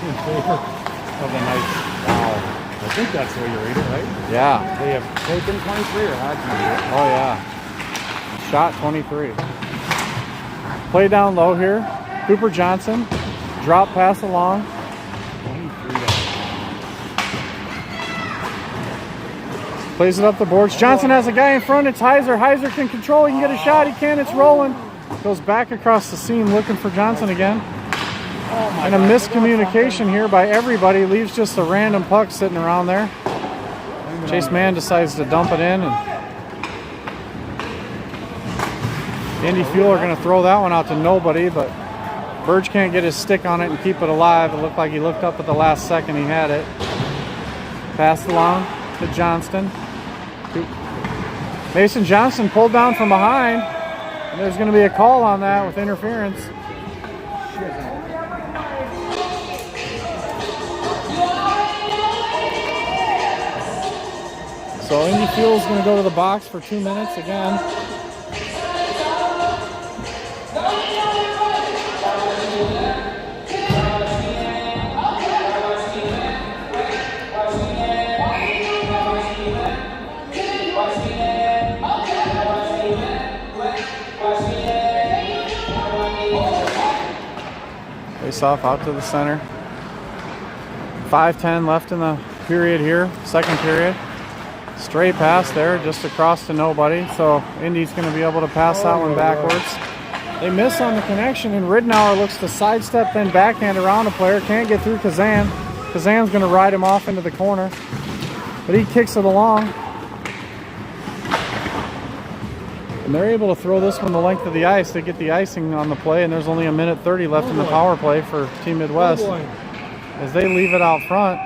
in favor of the Knights. Wow. I think that's the way you read it, right? Yeah. They have taken 23 or had 23. Oh yeah. Shot 23. Play down low here. Cooper Johnson Drop pass along. 23 Plays it up the boards. Johnson has a guy in front. It's Heiser. Heiser can control. He can get a shot. He can. It's rolling. Goes back across the seam looking for Johnson again. And a miscommunication here by everybody. Leaves just a random puck sitting around there. Chase Mann decides to dump it in. And Indy Fuel are going to throw that one out to nobody, but Burge can't get his stick on it and keep it alive. It looked like he looked up at the last second he had it. Passed along to Johnston. Mason Johnson pulled down from behind, and there's going to be a call on that with interference. So Indy Fuel is going to go to the box for 2 minutes again. Face off out to the center. 5:10 left in the period here, second period. Straight pass there, just across to nobody. So Indy's going to be able to pass that one backwards. They miss on the connection, and Ridnour looks to sidestep, then backhand around a player. Can't get through Kazan. Kazan's going to ride him off into the corner, but he kicks it along. And they're able to throw this one the length of the ice. They get the icing on the play, and there's only 1:30 left in the power play for Team Midwest. As they leave it out front,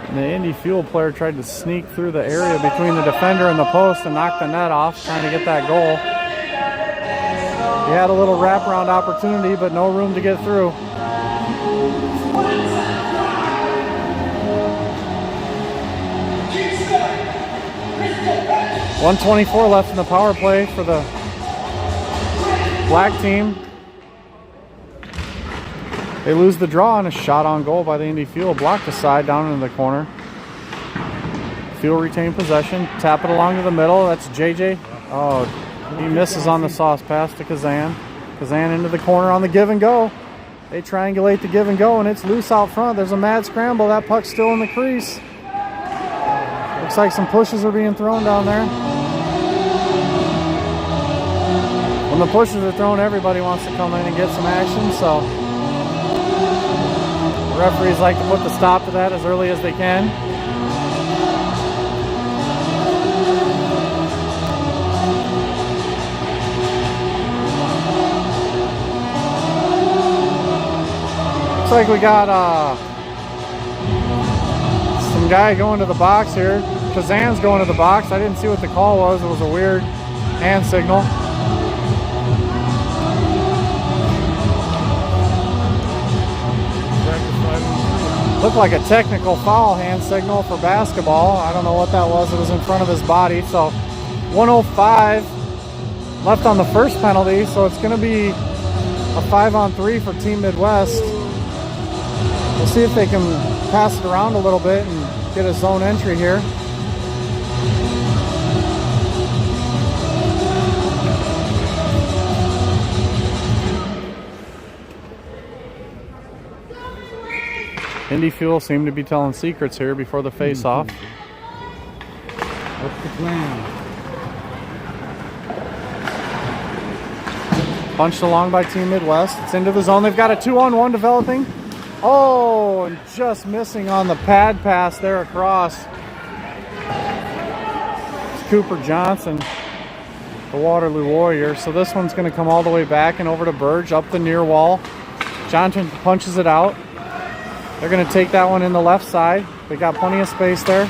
and the Indy Fuel player tried to sneak through the area between the defender and the post and knock the net off, trying to get that goal. He had a little wraparound opportunity, but no room to get through. .124 left in the power play for the black team. They lose the draw, and a shot on goal by the Indy Fuel. Blocked aside down into the corner. Fuel retain possession. Tap it along to the middle. That's JJ. Oh, he misses on the sauce pass to Kazan. Kazan into the corner on the give and go. They triangulate the give and go, and it's loose out front. There's a mad scramble. That puck's still in the crease. Looks like some pushes are being thrown down there. When the pushes are thrown, everybody wants to come in and get some action, so the referees like to put the stop to that as early as they can. Looks like we got some guy going to the box here. Kazan's going to the box. I didn't see what the call was. It was a weird hand signal. Looked like a technical foul hand signal for basketball. I don't know what that was. It was in front of his body. So 1:05 left on the first penalty. So it's going to be a 5-on-3 for Team Midwest. We'll see if they can pass it around a little bit and get a zone entry here. Indy Fuel seem to be telling secrets here before the face-off. What's the plan? Punched along by Team Midwest. It's into the zone. They've got a 2-on-1 developing. Oh, and just missing on the pad pass there across. It's Cooper Johnson, the Waterloo Warrior. So this one's going to come all the way back and over to Burge, up the near wall. Johnson punches it out. They're going to take that one in the left side. They got plenty of space there.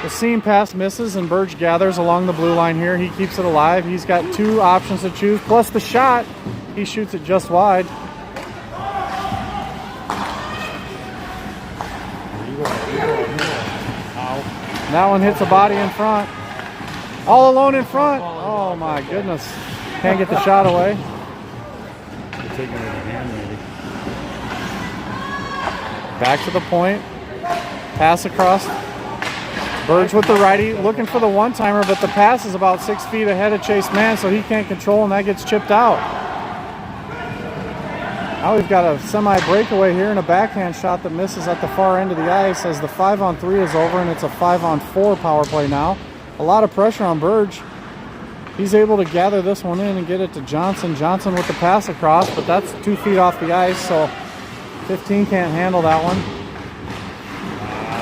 The seam pass misses, and Burge gathers along the blue line here. He keeps it alive. He's got two options to choose, plus the shot. He shoots it just wide. That one hits a body in front. All alone in front. Oh my goodness. Can't get the shot away. Taking it again, maybe. Back to the point. Pass across. Burge with the righty, looking for the one-timer, but the pass is about 6 feet ahead of Chase Mann, so he can't control, and that gets chipped out. Now we've got a semi-breakaway here and a backhand shot that misses at the far end of the ice as the 5-on-3 is over and it's a 5-on-4 power play now. A lot of pressure on Burge. He's able to gather this one in and get it to Johnson. Johnson with the pass across, but that's 2 feet off the ice, so 15 can't handle that one.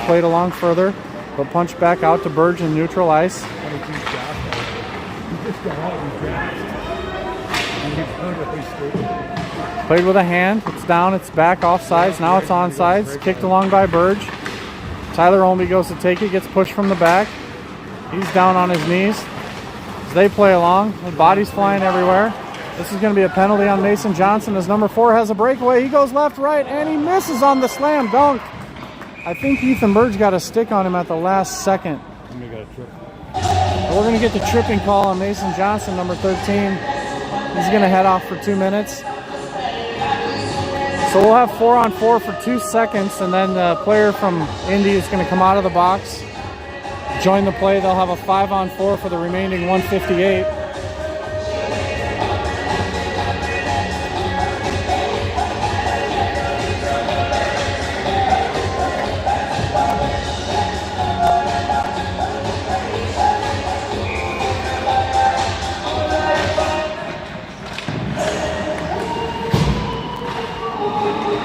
Played along further, but punched back out to Burge in neutral ice. Played with a hand. It's down, it's back, offsides. Now it's onsides. Kicked along by Burge. Tyler Olnby goes to take it, gets pushed from the back. He's down on his knees. As they play along, the body's flying everywhere. This is going to be a penalty on Mason Johnson as number 4 has a breakaway. He goes left, right, and he misses on the slam dunk. I think Ethan Burge got a stick on him at the last second. We're going to get the tripping call on Mason Johnson, number 13. He's going to head off for 2 minutes. So we'll have 4-on-4 for 2 seconds, and then the player from Indy is going to come out of the box, join the play. They'll have a 5-on-4 for the remaining 158.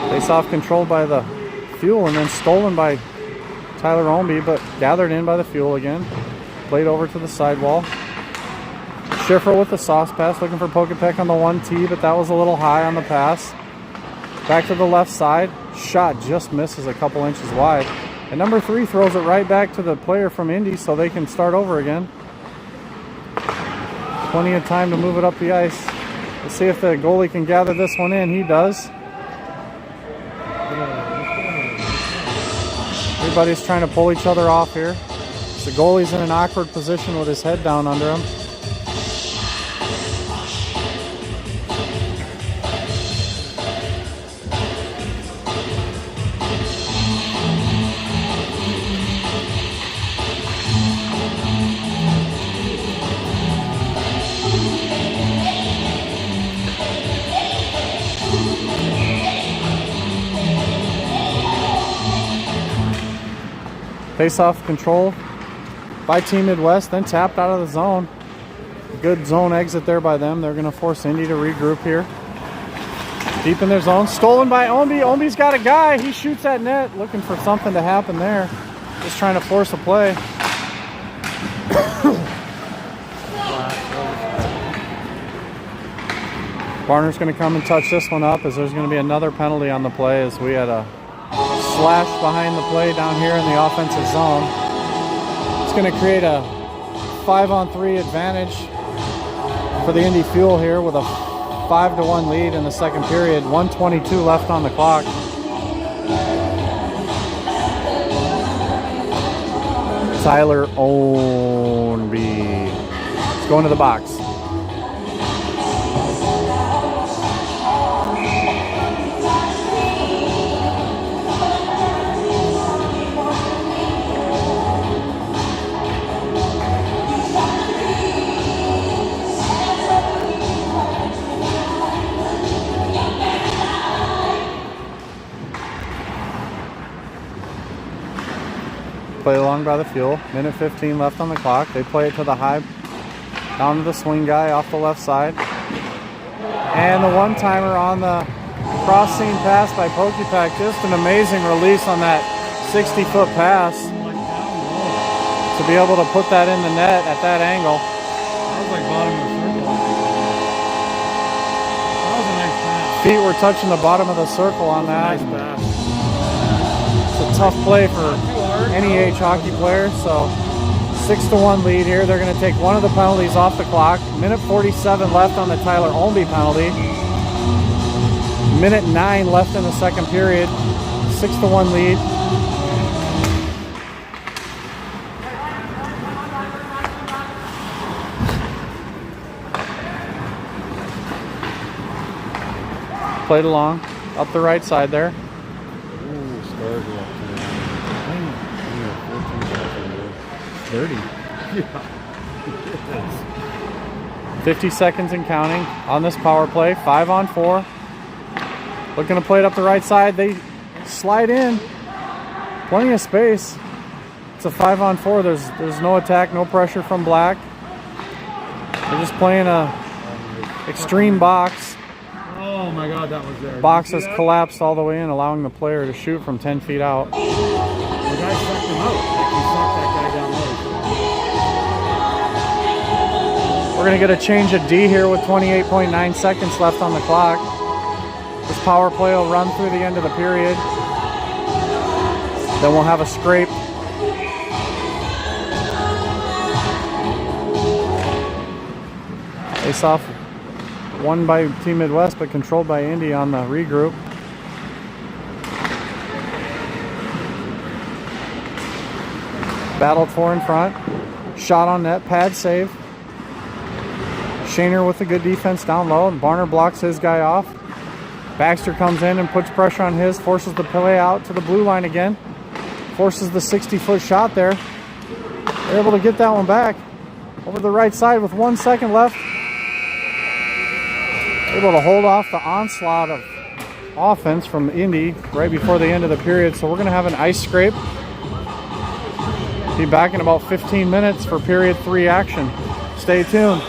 Face-off controlled by the Fuel and then stolen by Tyler Olnby, but gathered in by the Fuel again. Played over to the sidewall. Schiffer with the sauce pass, looking for Pokepek on the 1T, but that was a little high on the pass. Back to the left side. Shot just misses a couple inches wide. And number 3 throws it right back to the player from Indy so they can start over again. Plenty of time to move it up the ice. Let's see if the goalie can gather this one in. He does. Everybody's trying to pull each other off here. The goalie's in an awkward position with his head down under him. Face-off control by Team Midwest, then tapped out of the zone. Good zone exit there by them. They're going to force Indy to regroup here. Deep in their zone. Stolen by Olnby. Olnby's got a guy. He shoots at net, looking for something to happen there. Just trying to force a play. Barner's going to come and touch this one up as there's going to be another penalty on the play as we had a slash behind the play down here in the offensive zone. It's going to create a 5-on-3 advantage for the Indy Fuel here with a 5-1 lead in the second period. 1:22 left on the clock. Tyler Olnby is going to the box. Play along by the Fuel. Minute 15 left on the clock. They play it to the high, down to the swing guy off the left side. And the one-timer on the cross-seam pass by Pokepek. Just an amazing release on that 60-foot pass. To be able to put that in the net at that angle. That was like bottom of the circle. That was a nice pass. Feet were touching the bottom of the circle on that. Nice pass. It's a tough play for any hockey player, so 6-1 lead here. They're going to take one of the penalties off the clock. Minute 47 left on the Tyler Olnby penalty. Minute 9 left in the second period. 6-1 lead. Played along up the right side there. Ooh, stars are up to 30. Yeah. 50 seconds and counting on this power play. 5-on-4. Looking to play it up the right side. They slide in. Plenty of space. It's a 5-on-4. There's no attack, no pressure from Black. They're just playing a extreme box. Oh my God, that was there. Box has collapsed all the way in, allowing the player to shoot from 10 feet out. The guy sucked him out. Like he sucked that guy down low. We're going to get a change of D here with 28.9 seconds left on the clock. This power play will run through the end of the period. Then we'll have a scrape. Face off won by Team Midwest, but controlled by Indy on the regroup. Battled for in front. Shot on net, pad save. Shaner with a good defense down low, and Barner blocks his guy off. Baxter comes in and puts pressure on his, forces the play out to the blue line again. Forces the 60-foot shot there. They're able to get that one back. Over the right side with 1 second left. Able to hold off the onslaught of offense from Indy right before the end of the period. So we're going to have an ice scrape. Be back in about 15 minutes for period 3 action. Stay tuned.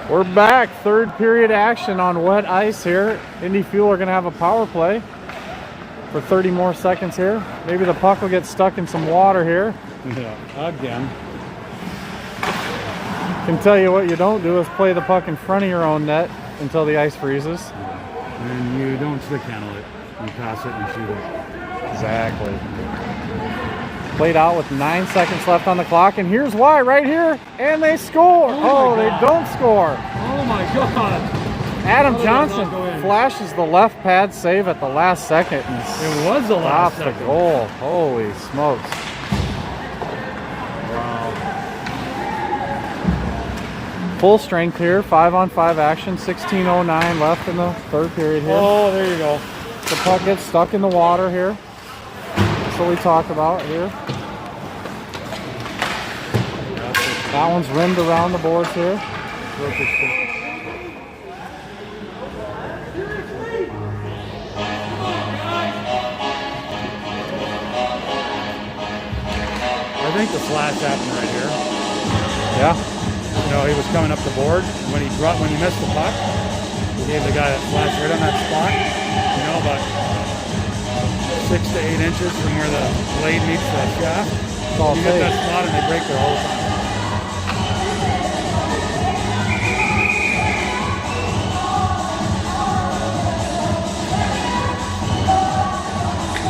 We're back. Third period action on wet ice here. Indy Fuel are going to have a power play for 30 more seconds here. Maybe the puck will get stuck in some water here. Yeah, again. Can tell you what you don't do is play the puck in front of your own net until the ice freezes. And you don't stick handle it. You pass it and shoot it. Exactly. Played out with 9 seconds left on the clock, and here's why right here. And they score. Oh, they don't score. Oh my God. Adam How did that Johnson not go in? flashes the left pad save at the last second and It was the last stops the second. goal. Holy smokes. Wow. Full strength here, 5-on-5 action, 16:09 left in the third period here. Oh, there you go. The puck gets stuck in the water here. That's what we talk about here. That one's rimmed around the boards here. I think the flash happened right here. Yeah. You know, he was coming up the board. When he missed the puck, he gave the guy that flash right on that spot. You know, about 6 to 8 inches from where the blade meets the shaft. all You get fake. that spot and they break their whole time.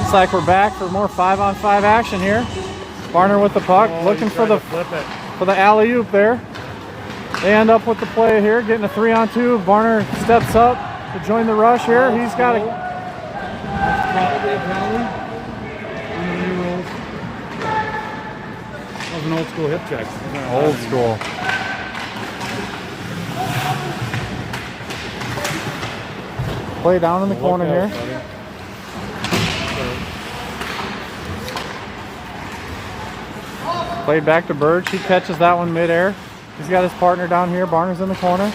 Looks like we're back for more 5-on-5 action here. Barner with the puck, Oh, looking he for tried the to flip it. alley-oop there. They end up with the play here, getting a 3-on-2. Barner steps up to join the rush here. He's got a Probably a penalty. Under the new rules. That was an old school hip check. old school. Play down in the corner here. Played back to Burge. He catches that one midair. He's got his partner down here. Barner's in the corner.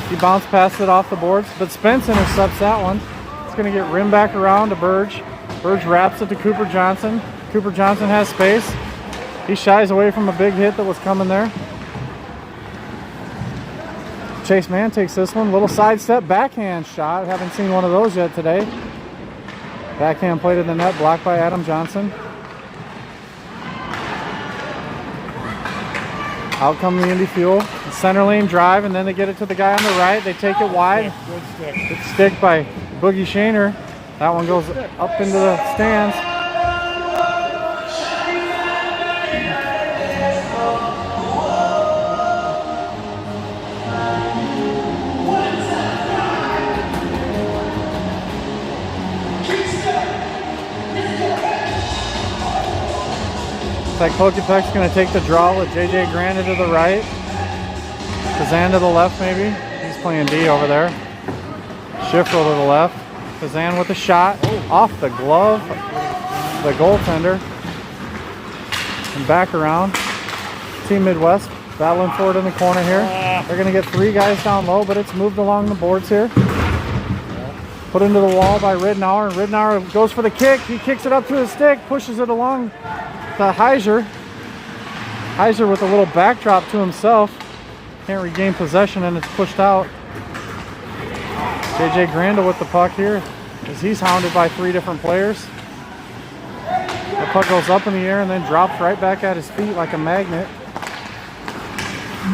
He bounced past it off the boards, but Spence intercepts that one. It's going to get rimmed back around to Burge. Burge wraps it to Cooper Johnson. Cooper Johnson has space. He shies away from a big hit that was coming there. Chase Mann takes this one. Little sidestep backhand shot. Haven't seen one of those yet today. Backhand plate in the net, blocked by Adam Johnson. Out come the Indy Fuel. Center lane drive, and then they get it to the guy on the right. They take it wide. Good stick. Good stick by Boogie Shaner. That one goes up into the stands. Looks like Pokepek's going to take the draw with JJ Granda to the right. Kazan to the left maybe. He's playing D over there. Schifferl to the left. Kazan with a shot. Off the glove. The goaltender. And back around. Team Midwest battling for it in the corner here. They're going to get 3 guys down low, but it's moved along the boards here. Put into the wall by Ridnour. And Ridnour goes for the kick. He kicks it up to his stick. Pushes it along to Heiser. Heiser with a little backdrop to himself. Can't regain possession and it's pushed out. JJ Granda with the puck here as he's hounded by 3 different players. The puck goes up in the air and then drops right back at his feet like a magnet.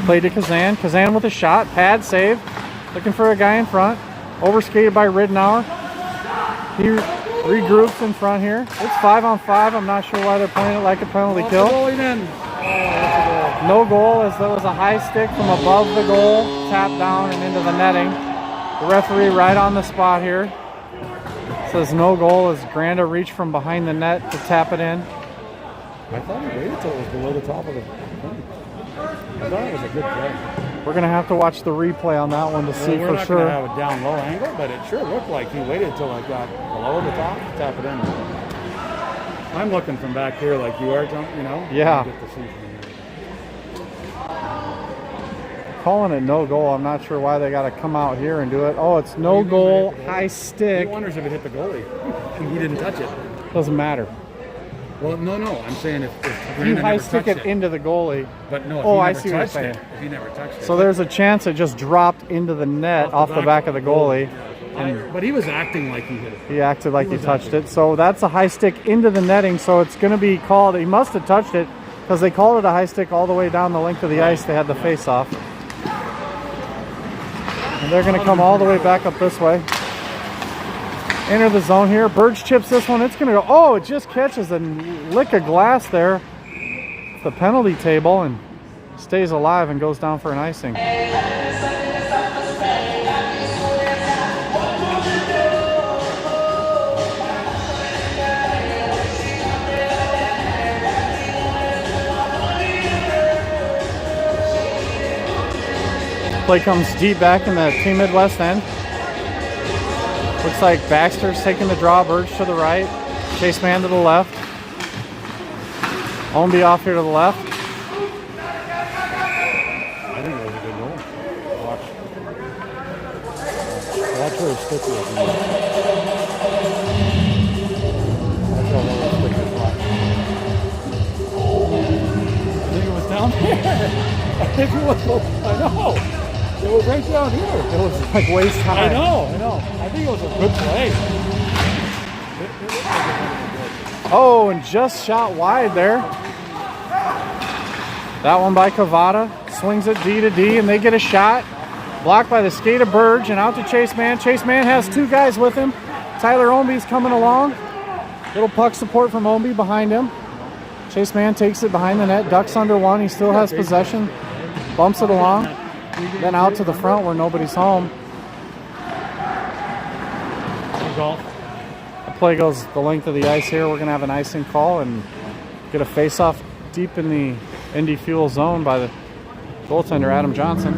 Play to Kazan. Kazan with a shot. Pad save. Looking for a guy in front. Overskated by Ridnour. He regroups in front here. It's 5-on-5. I'm not sure why they're playing it like a penalty kill. No goal as there was a high stick from above the goal, tapped down and into the netting. The referee right on the spot here says no goal as Granda reached from behind the net to tap it in. I thought he waited till it was below the top of the thing. I thought it was a good play. We're going to have to watch the replay on that one to see We're for not sure. going to have a down low angle, but it sure looked like he waited till it got below the top to tap it in. I'm looking from back here like you are, John, you know? Yeah. You get to see from here. Calling it no goal. I'm not sure why they got to come out here and do it. Oh, it's no goal, high He stick. wonders if it hit the goalie. And he didn't touch it. Doesn't matter. Well, no. I'm saying if You Brandon high never stick touched it into the goalie. But no, if Oh, he I never see what you're touched saying. it, if he never touched it. So there's a chance it just dropped into the net off the back of the goalie. But he was acting like he hit it. He acted like he touched it. So that's a high stick into the netting. So it's going to be called. He must have touched it because they called it a high stick all the way down the length of the ice. They had the face off. And they're going to come all the way back up this way. Enter the zone here. Burge chips this one. It's going to go. Oh, it just catches a lick of glass there. The penalty table and stays alive and goes down for an icing. Play comes deep back in the Team Midwest end. Looks like Baxter's taking the draw, Burge to the right, Chase Man to the left. Ownby off here to the left. I think it was a good goal. Watch where his stick is. Watch how low his stick is. I think it was down there. I think it was. I know. It was right down here. It was like waist high. I know. I think it was a good play. Oh, and just shot wide there. That one by Cavada. Swings it D to D, and they get a shot. Blocked by the skate of Burge, and out to Chase Man. Chase Man has two guys with him. Tyler Ownby's coming along. Little puck support from Ownby behind him. Chase Man takes it behind the net, ducks under one. He still has possession. Bumps it along. Then out to the front where nobody's home. Golf. The play goes the length of the ice here. We're going to have an icing call and get a face-off deep in the Indy Fuel zone by the goaltender, Adam Johnson.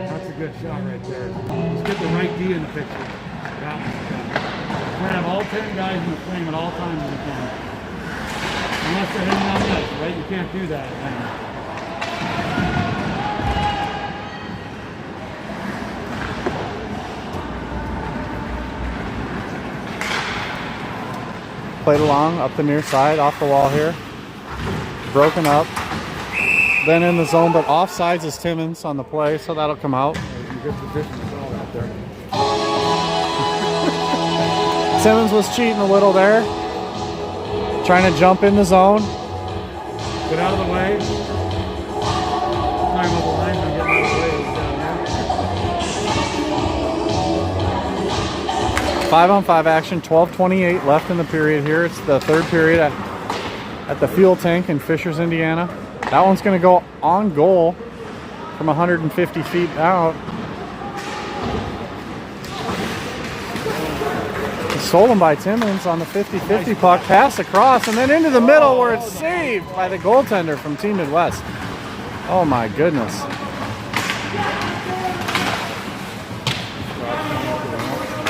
That's a good shot right there. Let's get the right D in the picture. Yeah. We're going to have all 10 guys in the frame at all times in the frame. Unless they're hitting on this, right? You can't do that. Played along up the near side, off the wall here. Broken up. Then in the zone, but offsides is Timmons on the play, so that'll come out. Good position to call out there. Timmons was cheating a little there. Trying to jump in the zone. Get out of the way. Time with the lineman getting out of the way. Down 5-on-5 action, 12:28 left in the period here. It's the third period at the fuel tank in Fishers, Indiana. That one's going to go on goal from 150 feet out. Stolen by Timmons on the 50-50 puck. Pass across and then into the middle where it's saved by the goaltender from Team Midwest. Oh my goodness.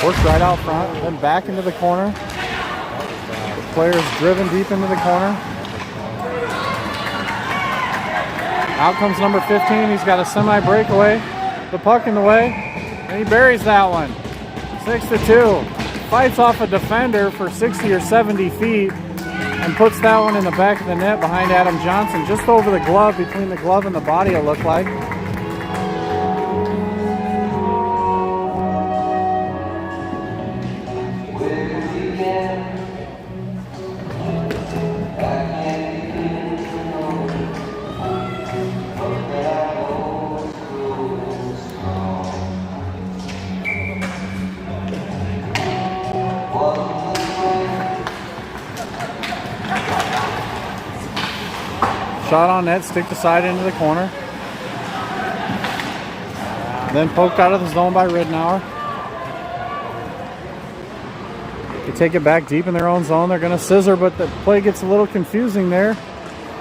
Works right out front, then back into the corner. The player's driven deep into the corner. Out comes number 15. He's got a semi-breakaway. The puck in the way, and he buries that one. 6-2. Fights off a defender for 60 or 70 feet and puts that one in the back of the net behind Adam Johnson, just over the glove, between the glove and the body, it looked like. Shot on net, stick the side into the corner. Then poked out of the zone by Ridnour. They take it back deep in their own zone. They're going to scissor, but the play gets a little confusing there.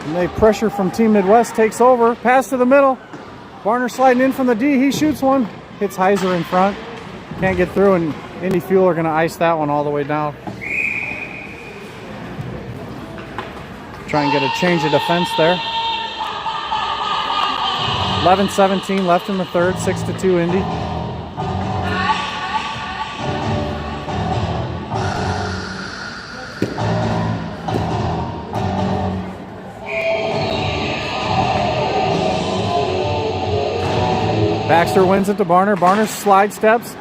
And they pressure from Team Midwest, takes over. Pass to the middle. Varner sliding in from the D. He shoots one. Hits Heiser in front. Can't get through, and Indy Fuel are going to ice that one all the way down. Try and get a change of defense there. 11-17 left in the third, 6-2 Indy. Baxter wins it to Barner. Barner slide steps.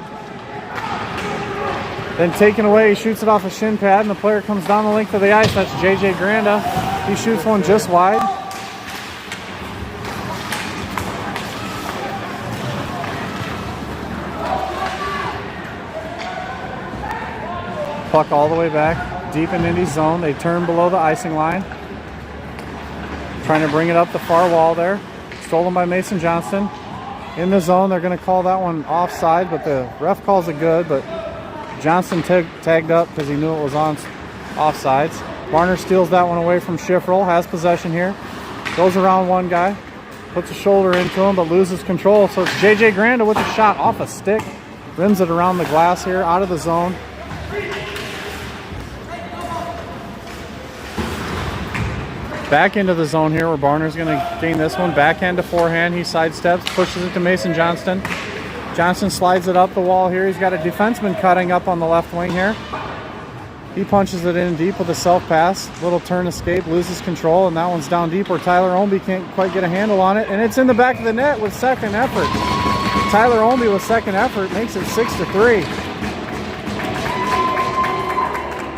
Then taken away, he shoots it off a shin pad, and the player comes down the length of the ice. That's JJ Granda. He shoots one just wide. Puck all the way back, deep in Indy's zone. They turn below the icing line. Trying to bring it up the far wall there. Stolen by Mason Johnston. In the zone, they're going to call that one offside, but the ref calls it good, but Johnston tagged up because he knew it was on offsides. Barner steals that one away from Schifferl, has possession here. Goes around one guy, puts a shoulder into him, but loses control. So it's JJ Granda with a shot off a stick. Rims it around the glass here, out of the zone. Back into the zone here where Barner's going to gain this one. Backhand to forehand. He sidesteps, pushes it to Mason Johnston. Johnston slides it up the wall here. He's got a defenseman cutting up on the left wing here. He punches it in deep with a self-pass. Little turn escape, loses control, and that one's down deep where Tyler Omby can't quite get a handle on it. And it's in the back of the net with second effort. Tyler Omby with second effort makes it 6-3.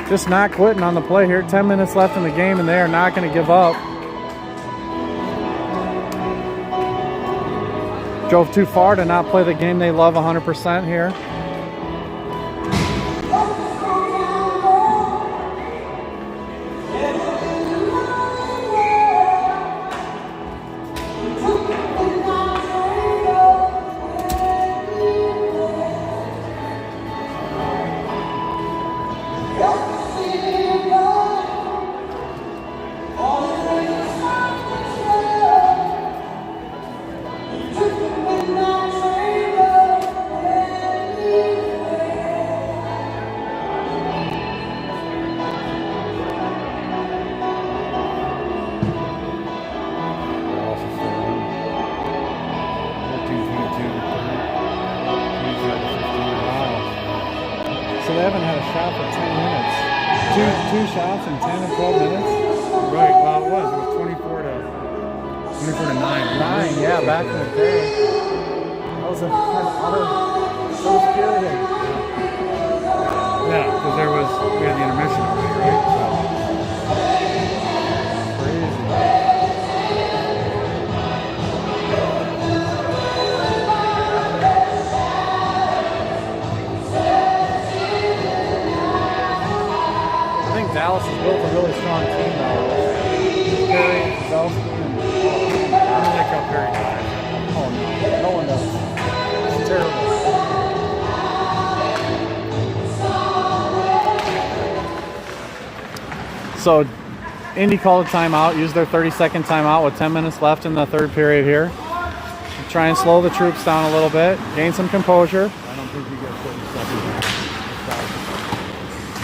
Just not quitting on the play here. 10 minutes left in the game, and they are not going to give up. Drove too far to not play the game they love 100% here. So they haven't had a shot for 10 minutes. Two shots in 10 and 12 minutes? Right, well it was 24 to 9. 9, yeah, back in the day. That was a kind of utter first period. Yeah, because we had the intermission already, right? Dallas has built a really strong team now. Perry, Zelski, and I don't like how Perry died. oh no one does. It's terrible. So Indy called a timeout, used their 30-second timeout with 10 minutes left in the third period here. Try and slow the troops down a little bit, gain some composure. I don't think you get 30 seconds.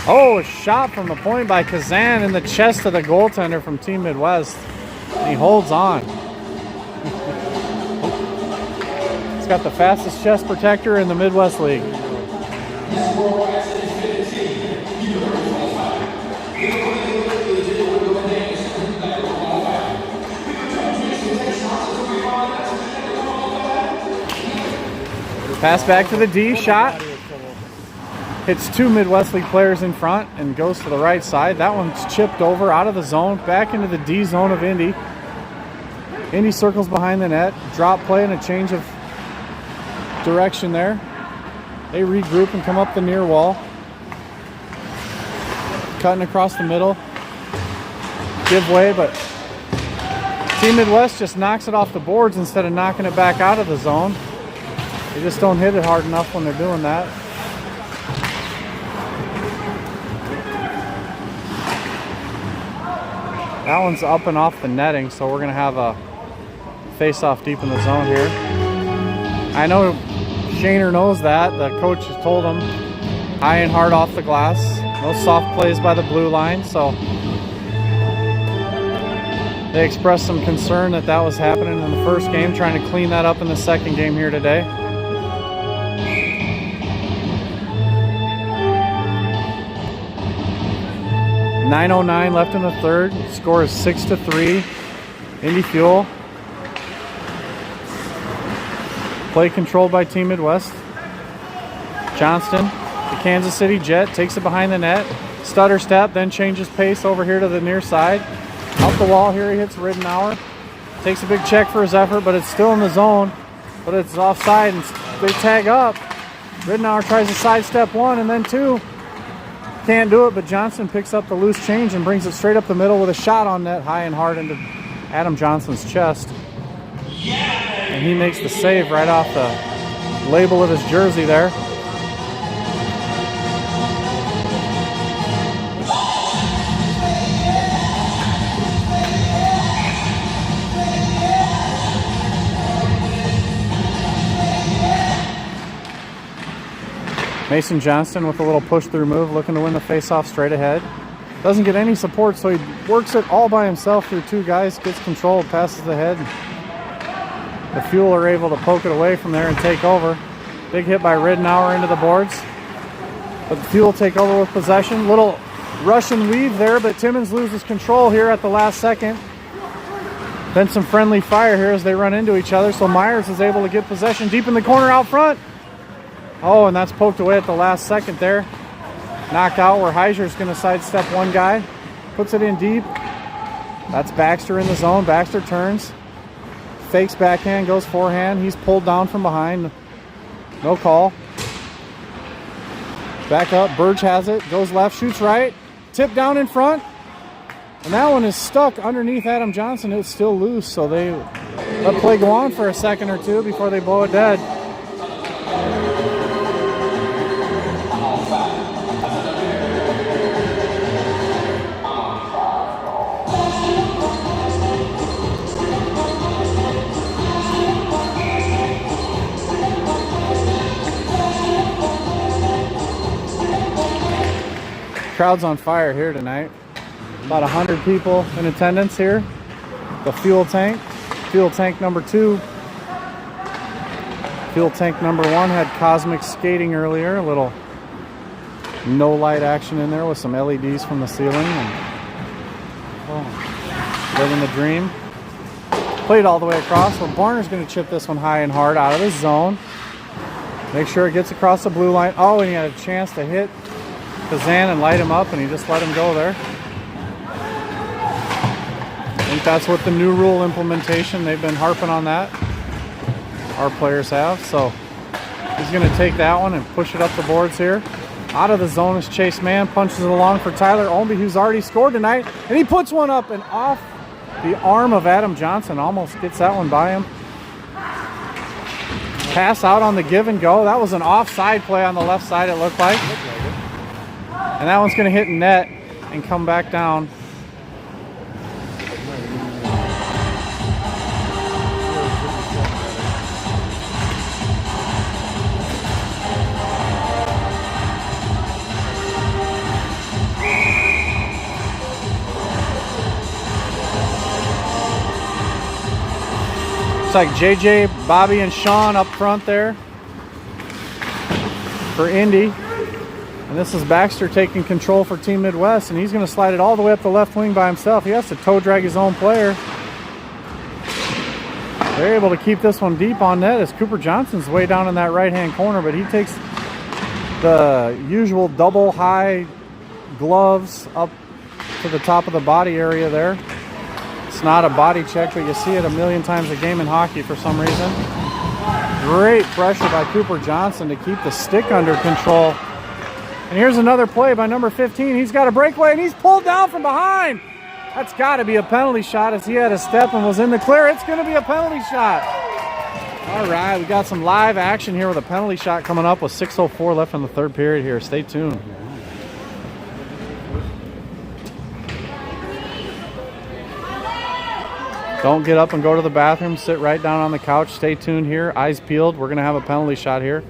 Oh, a shot from the point by Kazan in the chest of the goaltender from Team Midwest. And he holds on. He's got the fastest chest protector in the Midwest League. Pass back to the D, shot. Hits two Midwest League players in front and goes to the right side. That one's chipped over out of the zone, back into the D zone of Indy. Indy circles behind the net. Drop play and a change of direction there. They regroup and come up the near wall. Cutting across the middle. Give way, but Team Midwest just knocks it off the boards instead of knocking it back out of the zone. They just don't hit it hard enough when they're doing that. That one's up and off the netting, so we're going to have a face-off deep in the zone here. I know Shaner knows that. The coach has told him high and hard off the glass. No soft plays by the blue line, so They expressed some concern that that was happening in the first game, trying to clean that up in the second game here today. .909 left in the third. Score is 6-3. Indy Fuel. Play controlled by Team Midwest. Johnston, the Kansas City Jet, takes it behind the net. Stutter step, then changes pace over here to the near side. Out the wall here, he hits Riddenauer. Takes a big check for his effort, but it's still in the zone. But it's offside, and they tag up. Riddenauer tries to sidestep one and then two. Can't do it, but Johnson picks up the loose change and brings it straight up the middle with a shot on net, high and hard into Adam Johnson's chest. And he makes the save right off the label of his jersey there. Mason Johnston with a little push-through move, looking to win the face-off straight ahead. Doesn't get any support, so he works it all by himself through two guys, gets control, passes the head. The Fuel are able to poke it away from there and take over. Big hit by Riddenauer into the boards. But the Fuel take over with possession. Little Russian weave there, but Timmons loses control here at the last second. Then some friendly fire here as they run into each other, so Myers is able to get possession deep in the corner out front. Oh, and that's poked away at the last second there. Knocked out where Heiser's going to sidestep one guy. Puts it in deep. That's Baxter in the zone. Baxter turns. Fakes backhand, goes forehand. He's pulled down from behind. No call. Back up. Burge has it. Goes left, shoots right. Tip down in front. And that one is stuck underneath Adam Johnson. It's still loose, so they let play go on for a second or two before they blow it dead. Crowd's on fire here tonight. About 100 people in attendance here. The fuel tank number 2. Fuel tank number 1 had cosmic skating earlier. A little no light action in there with some LEDs from the ceiling. And living the dream. Played all the way across. So Barner's going to chip this one high and hard out of his zone. Make sure it gets across the blue line. Oh, and he had a chance to hit Kazan and light him up, and he just let him go there. I think that's what the new rule implementation, they've been harping on that. Our players have. So he's going to take that one and push it up the boards here. Out of the zone is Chase Mann, punches it along for Tyler Omby, who's already scored tonight, and he puts one up and off the arm of Adam Johnson. Almost gets that one by him. Pass out on the give and go. That was an offside play on the left side, it looked like. And that one's going to hit net and come back down. It's like JJ, Bobby, and Sean up front there for Indy. And this is Baxter taking control for Team Midwest, and he's going to slide it all the way up the left wing by himself. He has to toe drag his own player. They're able to keep this one deep on net as Cooper Johnson's way down in that right-hand corner, but he takes the usual double high gloves up to the top of the body area there. It's not a body check, but you see it a million times a game in hockey for some reason. Great pressure by Cooper Johnson to keep the stick under control. And here's another play by number 15. He's got a breakaway, and he's pulled down from behind. That's got to be a penalty shot as he had a step and was in the clear. It's going to be a penalty shot. All right, we got some live action here with a penalty shot coming up with 6:04 left in the third period here. Stay tuned. Don't get up and go to the bathroom. Sit right down on the couch. Stay tuned here. Eyes peeled. We're going to have a penalty shot here.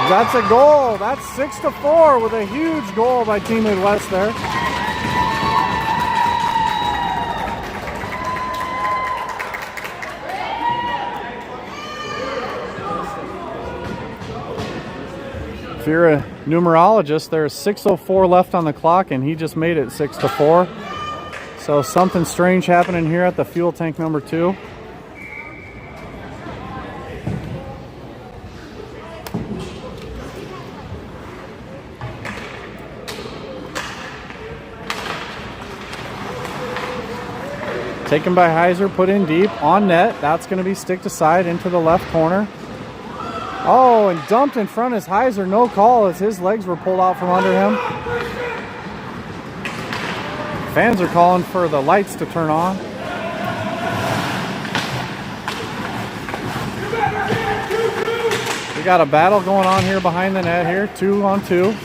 That's a goal. That's 6-4 with a huge goal by Team Midwest there. If you're a numerologist, there's 6:04 left on the clock, and he just made it 6-4. So something strange happening here at the fuel tank number 2. Taken by Heiser, put in deep, on net. That's going to be stick to side into the left corner. Oh, and dumped in front is Heiser. No call as his legs were pulled out from under him. Fans are calling for the lights to turn on. We got a battle going on here behind the net here. 2-on-2.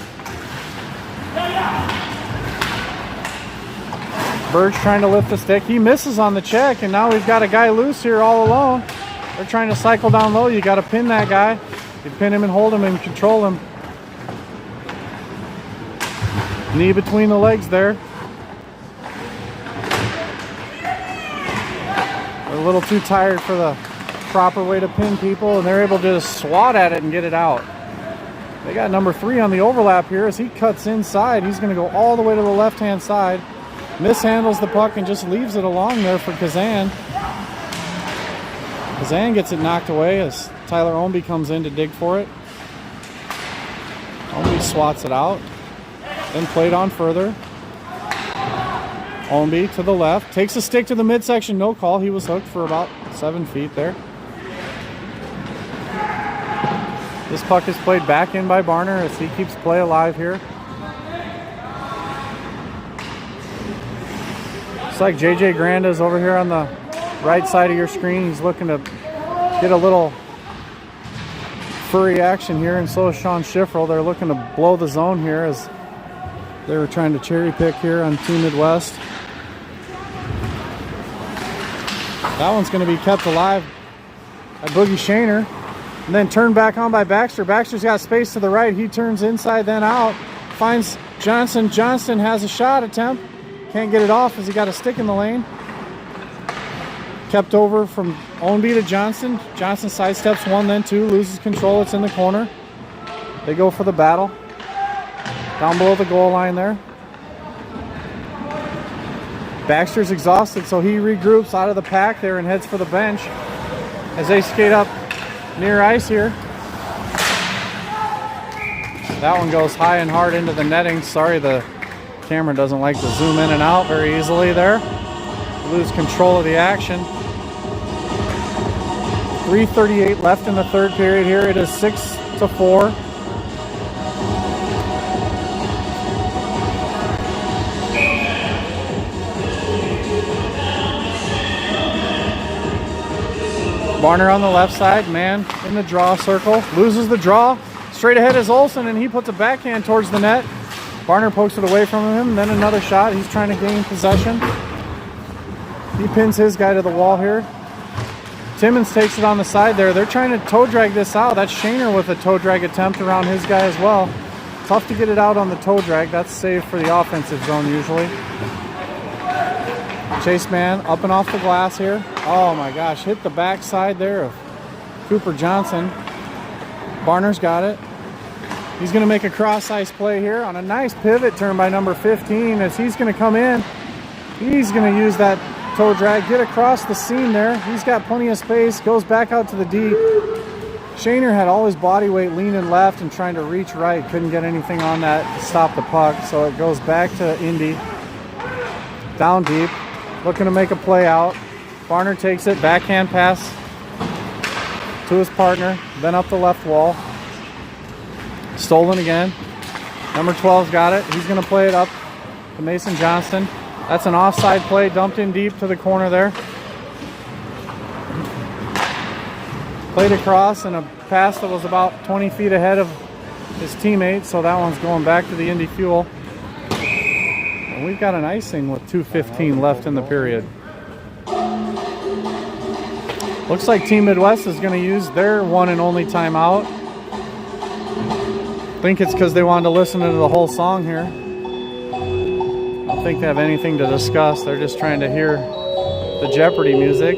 Burge trying to lift the stick. He misses on the check, and now we've got a guy loose here all alone. They're trying to cycle down low. You got to pin that guy. You pin him and hold him and control him. Knee between the legs there. They're a little too tired for the proper way to pin people, and they're able to just swat at it and get it out. They got number 3 on the overlap here as he cuts inside. He's going to go all the way to the left-hand side. Mishandles the puck and just leaves it along there for Kazan. Kazan gets it knocked away as Tyler Omby comes in to dig for it. Omby swats it out. Then played on further. Omby to the left. Takes a stick to the midsection. No call. He was hooked for about 7 feet there. This puck is played back in by Barner as he keeps play alive here. Looks like JJ Granda's over here on the right side of your screen. He's looking to get a little furry action here, and so is Sean Schifferl. They're looking to blow the zone here as they were trying to cherry pick here on Team Midwest. That one's going to be kept alive by Boogie Shaner, and then turned back on by Baxter. Baxter's got space to the right. He turns inside, then out. Finds Johnson. Johnson has a shot attempt. Can't get it off as he got a stick in the lane. Kept over from Ownby to Johnson. Johnson sidesteps 1, then 2, loses control. It's in the corner. They go for the battle. Down below the goal line there. Baxter's exhausted, so he regroups out of the pack there and heads for the bench as they skate up near ice here. That one goes high and hard into the netting. Sorry, the camera doesn't like to zoom in and out very easily there. Lose control of the action. 3:38 left in the third period here. It is 6-4. Barner on the left side, man in the draw circle, loses the draw. Straight ahead is Olsen, and he puts a backhand towards the net. Barner pokes it away from him, and then another shot. He's trying to gain possession. He pins his guy to the wall here. Timmons takes it on the side there. They're trying to toe drag this out. That's Shaner with a toe drag attempt around his guy as well. Tough to get it out on the toe drag. That's saved for the offensive zone usually. Chase man up and off the glass here. Oh my gosh, hit the backside there of Cooper Johnson. Barner's got it. He's going to make a cross ice play here on a nice pivot turn by number 15 as he's going to come in. He's going to use that toe drag, get across the seam there. He's got plenty of space, goes back out to the D. Shaner had all his body weight leaning left and trying to reach right. Couldn't get anything on that to stop the puck, so it goes back to Indy. Down deep, looking to make a play out. Barner takes it, backhand pass to his partner, then up the left wall. Stolen again. Number 12's got it. He's going to play it up to Mason Johnston. That's an offside play, dumped in deep to the corner there. Played across and a pass that was about 20 feet ahead of his teammate, so that one's going back to the Indy Fuel. And we've got an icing with 2:15 left in the period. Looks like Team Midwest is going to use their one and only timeout. think it's because they wanted to listen to the whole song here. I don't think they have anything to discuss. They're just trying to hear the Jeopardy music.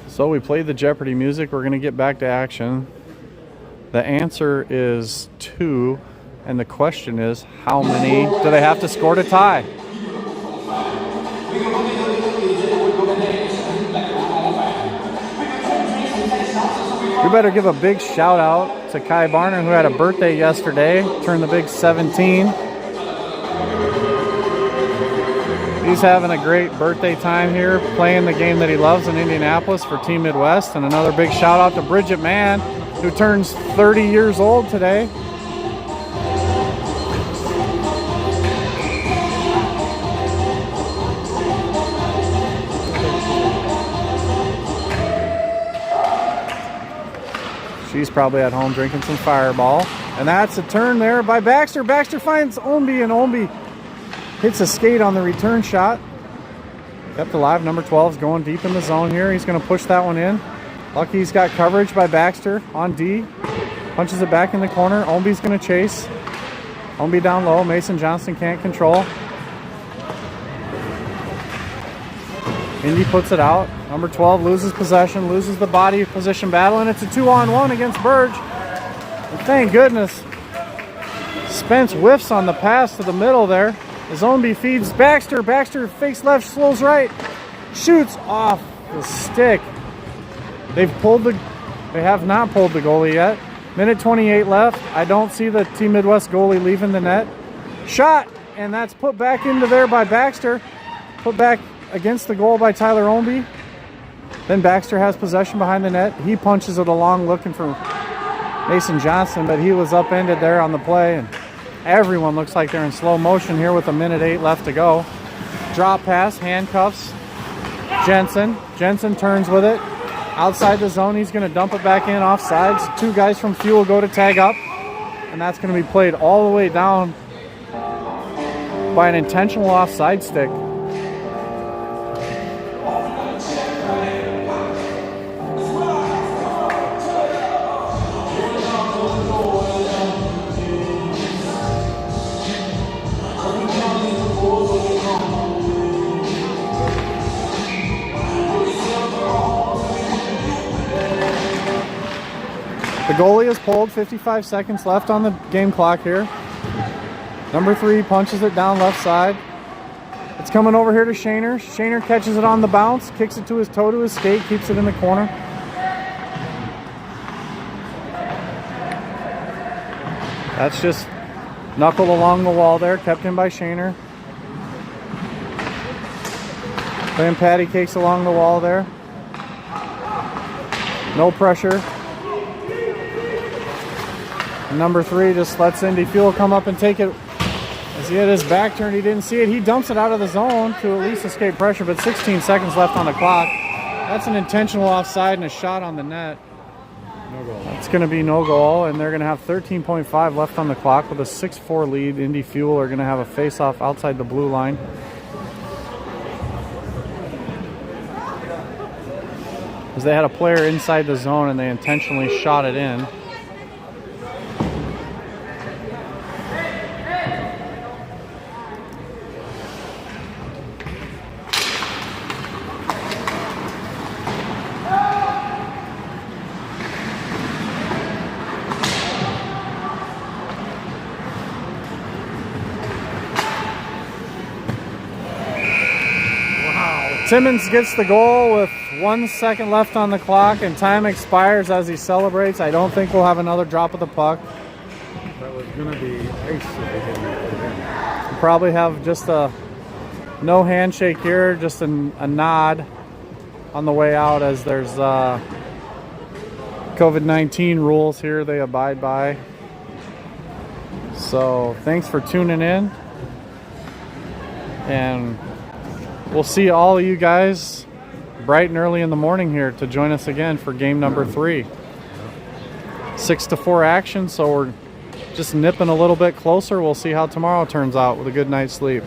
So we played the Jeopardy music. We're going to get back to action. The answer is 2, and the question is, how many do they have to score to tie? We better give a big shout out to Kai Barner, who had a birthday yesterday, turned the big 17. He's having a great birthday time here, playing the game that he loves in Indianapolis for Team Midwest. And another big shout out to Bridget Mann, who turns 30 years old today. She's probably at home drinking some Fireball. And that's a turn there by Baxter. Baxter finds Omby, and Omby hits a skate on the return shot. Kept alive. Number 12 is going deep in the zone here. He's going to push that one in. Lucky he's got coverage by Baxter on D. Punches it back in the corner. Omby's going to chase. Omby down low. Mason Johnston can't control. Indy puts it out. Number 12 loses possession, loses the body position battle, and it's a 2-on-1 against Burge. And thank goodness Spence whiffs on the pass to the middle there. As Omby feeds Baxter. Baxter fakes left, slows right, shoots off the stick. They have not pulled the goalie yet. Minute 28 left. I don't see the Team Midwest goalie leaving the net. Shot, and that's put back into there by Baxter. Put back against the goal by Tyler Omby. Then Baxter has possession behind the net. He punches it along looking for Mason Johnston, but he was upended there on the play, and everyone looks like they're in slow motion here with a minute 8 left to go. Drop pass, handcuffs Jensen. Jensen turns with it. Outside the zone, he's going to dump it back in offsides. 2 guys from Fuel go to tag up, and that's going to be played all the way down by an intentional offside stick. The goalie is pulled, 55 seconds left on the game clock here. Number 3 punches it down left side. It's coming over here to Shaner. Shaner catches it on the bounce, kicks it to his toe to his skate, keeps it in the corner. That's just knuckled along the wall there, kept in by Shaner. Playing patty cakes along the wall there. No pressure. And number 3 just lets Indy Fuel come up and take it. As he had his back turned, he didn't see it. He dumps it out of the zone to at least escape pressure, but 16 seconds left on the clock. That's an intentional offside and a shot on the net. No goal. That's going to be no goal, and they're going to have 13.5 left on the clock with a 6-4 lead. Indy Fuel are going to have a face-off outside the blue line. As they had a player inside the zone and they intentionally shot it in. Simmons gets the goal with 1 second left on the clock, and time expires as he celebrates. I don't think we'll have another drop of the puck. That was going to be ice if they didn't put it in. We'll probably have just a no handshake here, just a nod on the way out, as there's COVID-19 rules here they abide by. So thanks for tuning in. And we'll see all of you guys bright and early in the morning here to join us again for game number 3. 6-4 action, so we're just nipping a little bit closer. We'll see how tomorrow turns out with a good night's sleep.